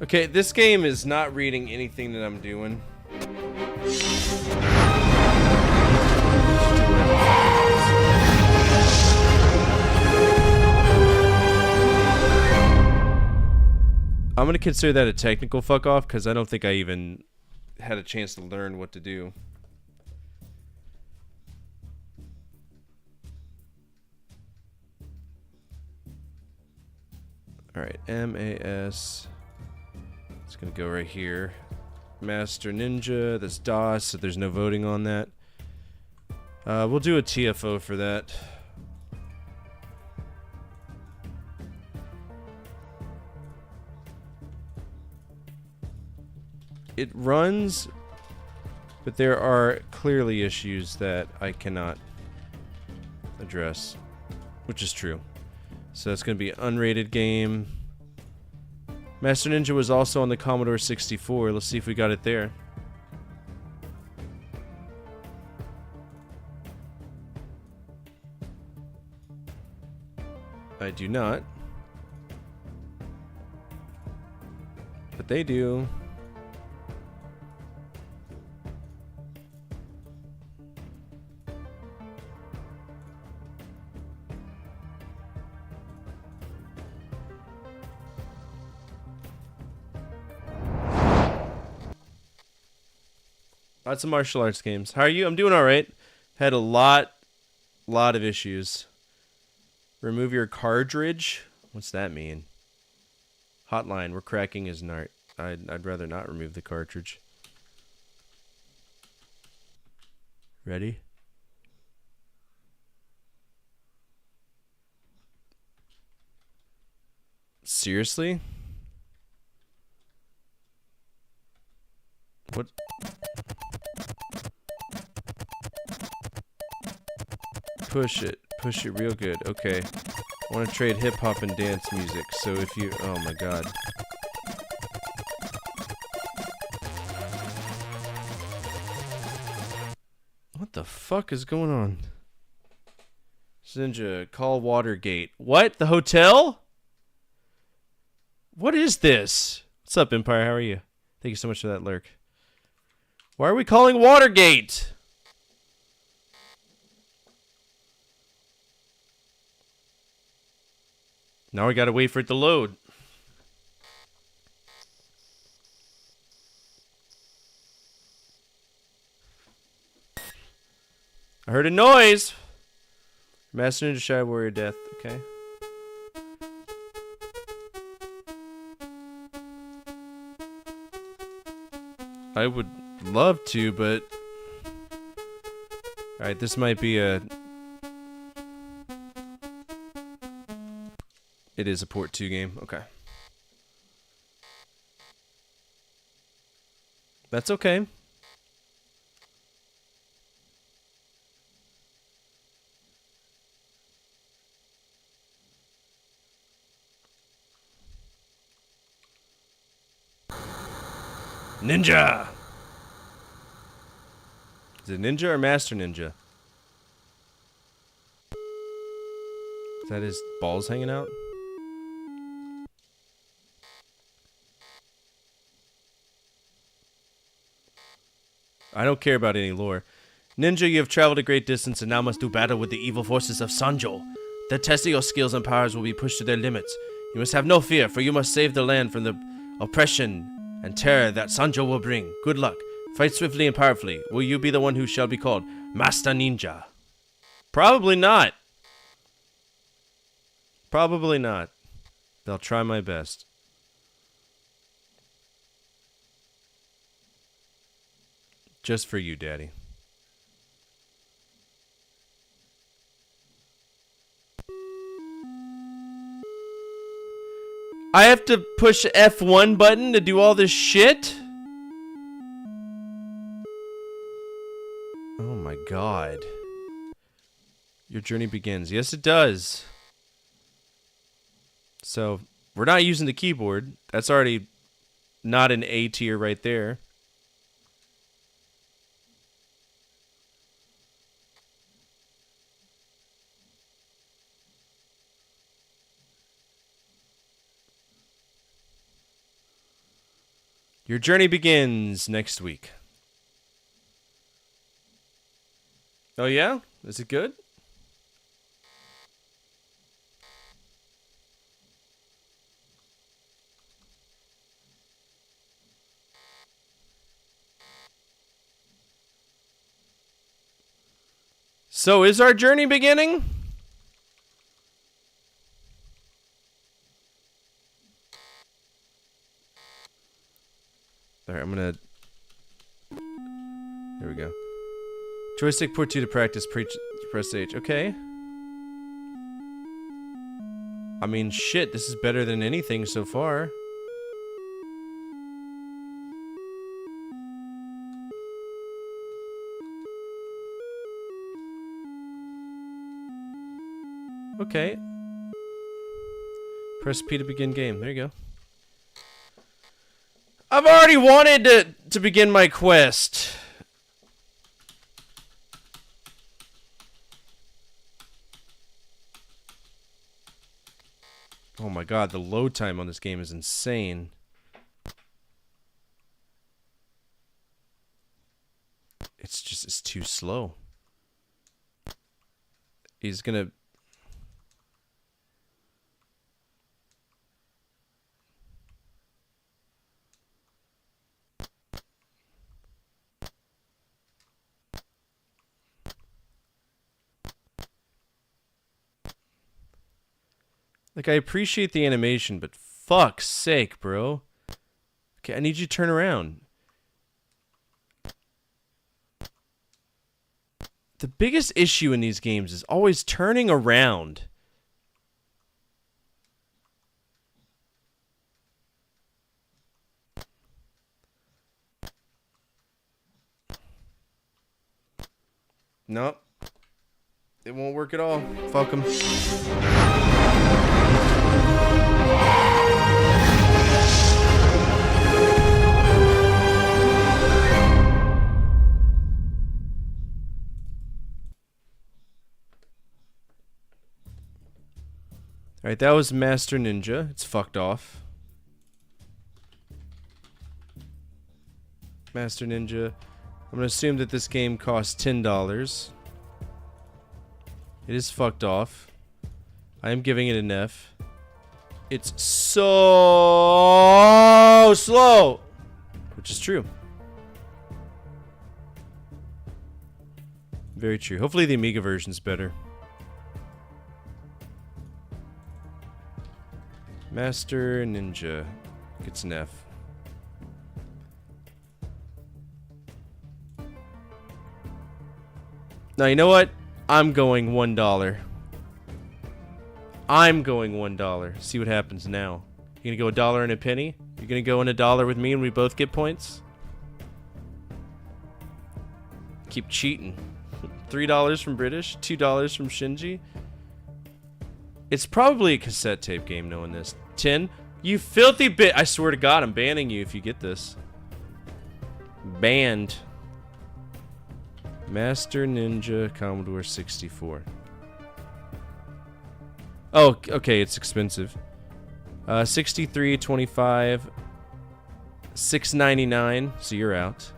Okay, this game is not reading anything that I'm doing. I'm gonna consider that a technical fuck off because I don't think I even had a chance to learn what to do. Alright, MAS. It's gonna go right here. Master Ninja, that's DOS, so there's no voting on that. We'll do a TFO for that. It runs, but there are clearly issues that I cannot address, which is true. So it's gonna be an unrated game. Master Ninja was also on the Commodore 64. Let's see if we got it there. I do not. But they do. Lots of martial arts games. How are you? I'm doing all right. Had a lot of issues. Remove your cartridge? What's that mean? Hotline. We're cracking his nart. I'd rather not remove the cartridge. Ready? Seriously? What? Push it. Push it real good. Okay. I want to trade hip-hop and dance music, so if you... Oh my god. What the fuck is going on? Ninja, call Watergate. What? The hotel? What is this? What's up, Empire? How are you? Thank you so much for that lurk. Why are we calling Watergate? Now we gotta wait for it to load. I heard a noise. Master Ninja Shy Warrior Death. Okay. I would love to, but... Alright, this might be a... It is a Port 2 game. Okay. That's okay. Ninja! Is it Ninja or Master Ninja? Is that his balls hanging out? I don't care about any lore. Ninja, you have traveled a great distance and now must do battle with the evil forces of Sanjo. The test of your skills and powers will be pushed to their limits. You must have no fear, for you must save the land from the oppression and terror that Sanjo will bring. Good luck. Fight swiftly and powerfully. Will you be the one who shall be called Master Ninja? Probably not. Probably not. I'll try my best. Just for you, Daddy. I have to push F1 button to do all this shit? Oh my god. Your journey begins. Yes, it does. So, we're not using the keyboard. That's already not an A tier right there. Your journey begins next week. Oh yeah? Is it good? So is our journey beginning? Alright, I'm gonna... There we go. Joystick port 2 to practice, press H. Okay. I mean, shit, this is better than anything so far. Okay. Press P to begin game. There you go. I've already wanted to begin my quest. Oh my god, the load time on this game is insane. It's too slow. He's gonna... Like, I appreciate the animation, but fuck's sake, bro. Okay, I need you to turn around. The biggest issue in these games is always turning around. Nope. It won't work at all. Fuck 'em. Alright, that was Master Ninja. It's fucked off. Master Ninja. I'm gonna assume that this game costs $10. It is fucked off. I am giving it an F. It's so slow! Which is true. Very true. Hopefully the Amiga version's better. Master Ninja gets an F. Now, you know what? I'm going $1. I'm going $1. See what happens now. You gonna go $1 and a penny? You gonna go in $1 with me and we both get points? Keep cheating. $3 from British, $2 from Shinji. It's probably a cassette tape game knowing this. 10? You filthy bit! I swear to God, I'm banning you if you get this. Banned. Master Ninja Commodore 64. Oh, okay, it's expensive. 63.25, $6.99. So you're out.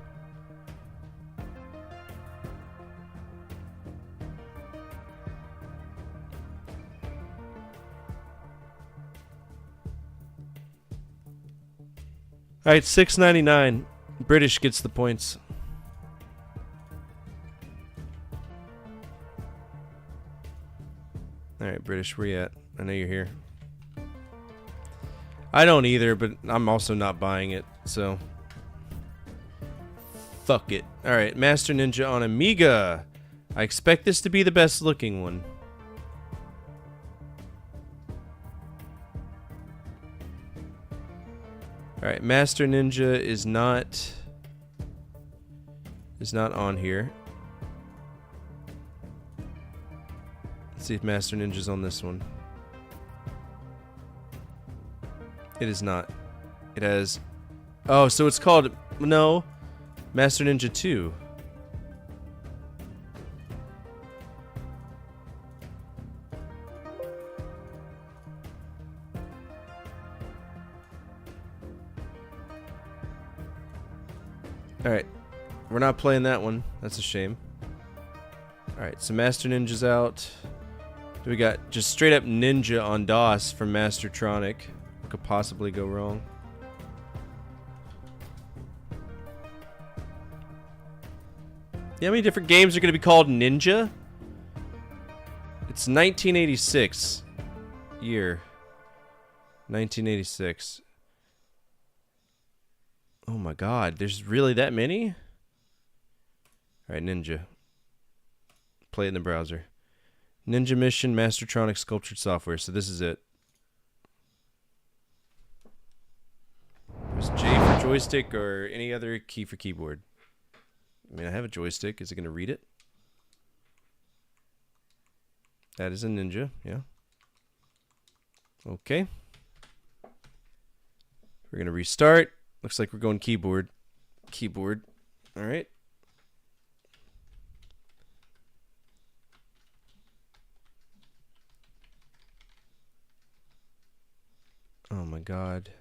All right, $6.99. British gets the points. All right, British, where you at? I know you're here. I don't either, but I'm also not buying it, so fuck it. All right, Master Ninja on Amiga. I expect this to be the best looking one. All right, Master Ninja is not on here. Let's see if Master Ninja's on this one. It is not. It has... Oh, so it's called... No. Master Ninja 2. Alright. We're not playing that one. That's a shame. Alright, so Master Ninja's out. We got just straight up Ninja on DOS from Mastertronic. What could possibly go wrong? Yeah, how many different games are going to be called Ninja? It's 1986 year. 1986. Oh my god, there's really that many? Alright, Ninja. Play it in the browser. Ninja Mission, Mastertronic Sculptured Software. So this is it. There's J for joystick or any other key for keyboard. I mean, I have a joystick. Is it going to read it? That is a Ninja, yeah. Okay. We're going to restart. Looks like we're going keyboard. Keyboard. All right. Oh my god.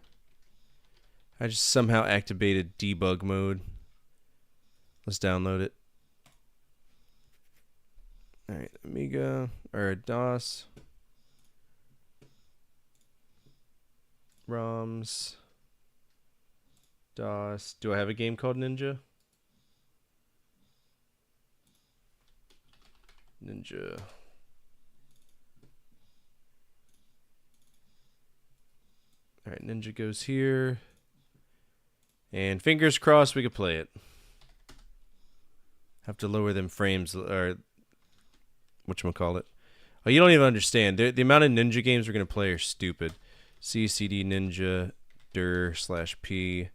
I just somehow activated debug mode. Let's download it. Alright, Amiga, or DOS. ROMs. DOS. Do I have a game called Ninja? Ninja. Alright, Ninja goes here. And fingers crossed we could play it. Have to lower them frames, or whatchamacallit. Oh, you don't even understand. The amount of Ninja games we're going to play are stupid. C, CD, Ninja, dir, /P,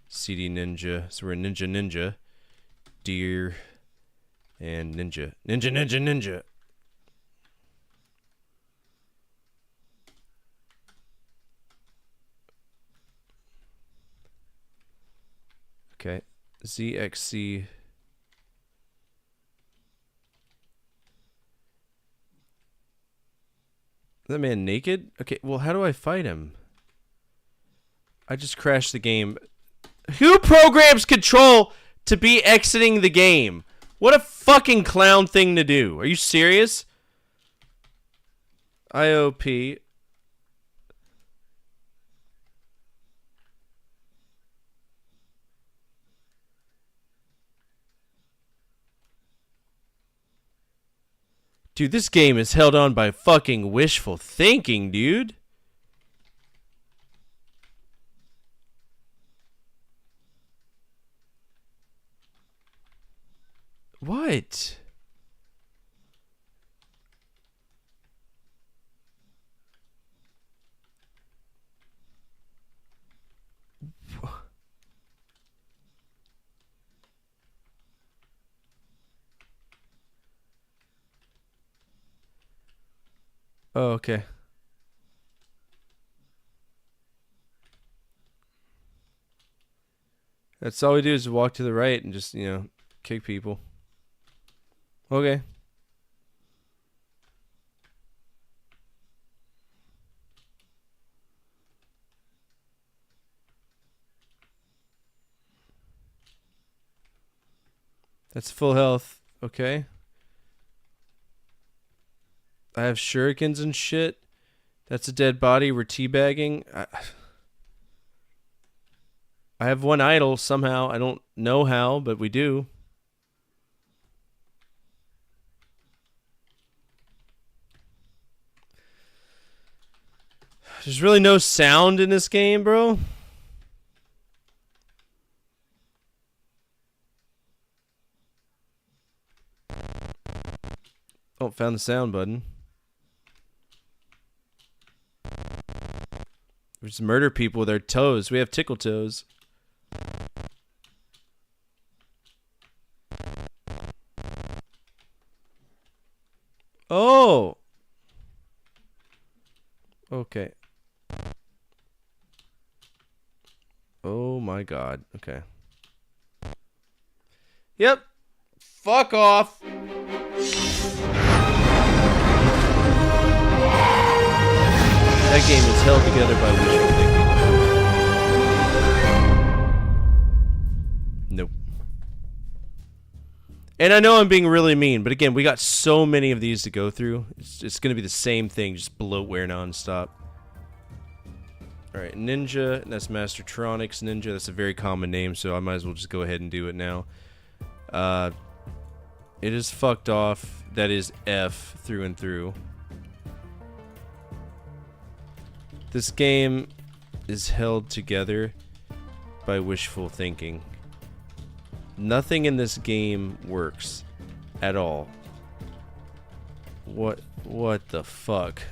CD, Ninja. So we're Ninja, dir, and Ninja. Ninja. Okay. ZXC. That man naked? Okay, well, how do I fight him? I just crashed the game. Who programs Control to be exiting the game? What a fucking clown thing to do. Are you serious? IOP. Dude, this game is held on by fucking wishful thinking, dude. What? Oh, okay. That's all we do is walk to the right and just, kick people. Okay. That's full health. Okay. I have shurikens and shit. That's a dead body. We're teabagging. I have one idol somehow. I don't know how, but we do. There's really no sound in this game, bro. Oh, found the sound button. We just murder people with our toes. We have tickle toes. Oh! Okay. Oh my god. Okay. Yep. Fuck off. That game is held together by wishful thinking. Nope. And I know I'm being really mean, but again, we got so many of these to go through. It's going to be the same thing, just bloatware nonstop. Alright, Ninja, that's Mastertronics Ninja. That's a very common name, so I might as well just go ahead and do it now. It is fucked off. That is F through and through. This game is held together by wishful thinking. Nothing in this game works at all. What the fuck?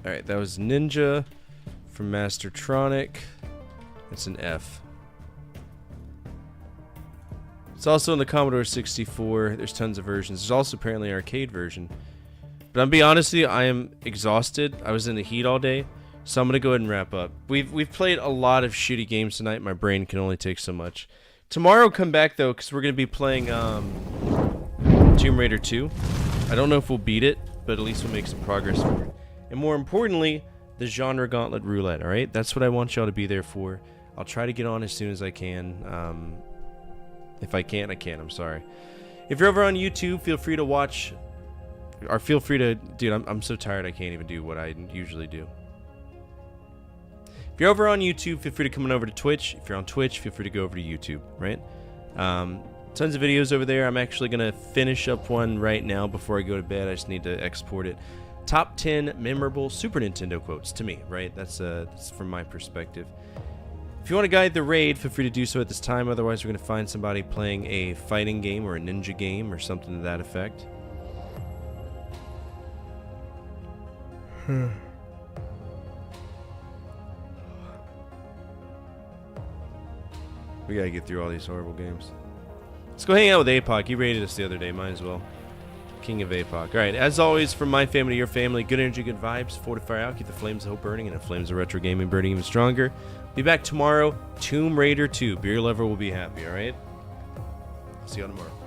Alright, that was Ninja from Mastertronic. It's an F. It's also in the Commodore 64. There's tons of versions. There's also apparently an arcade version. But I'm be honest with you, I am exhausted. I was in the heat all day, so I'm gonna go ahead and wrap up. We've played a lot of shitty games tonight. My brain can only take so much. Tomorrow, come back though, because we're gonna be playing Tomb Raider 2. I don't know if we'll beat it, but at least we'll make some progress forward. And more importantly, the Genre Gauntlet Roulette. All right, that's what I want y'all to be there for. I'll try to get on as soon as I can. If I can't, I can't. I'm sorry. If you're over on YouTube, feel free to watch, or feel free to, dude, I'm so tired I can't even do what I usually do. If you're over on YouTube, feel free to come on over to Twitch. If you're on Twitch, feel free to go over to YouTube, right? Tons of videos over there. I'm actually going to finish up one right now before I go to bed. I just need to export it. Top 10 memorable Super Nintendo quotes to me, right? That's from my perspective. If you want to guide the raid, feel free to do so at this time. Otherwise, we're going to find somebody playing a fighting game or a ninja game or something to that effect. We gotta get through all these horrible games. Let's go hang out with APOC. He raided us the other day. Might as well. King of APOC. All right, as always, from my family to your family, good energy, good vibes, fortify out, keep the flames of hope burning, and the flames of retro gaming burning even stronger. Be back tomorrow, Tomb Raider 2. Beer lover will be happy, all right? See you all tomorrow.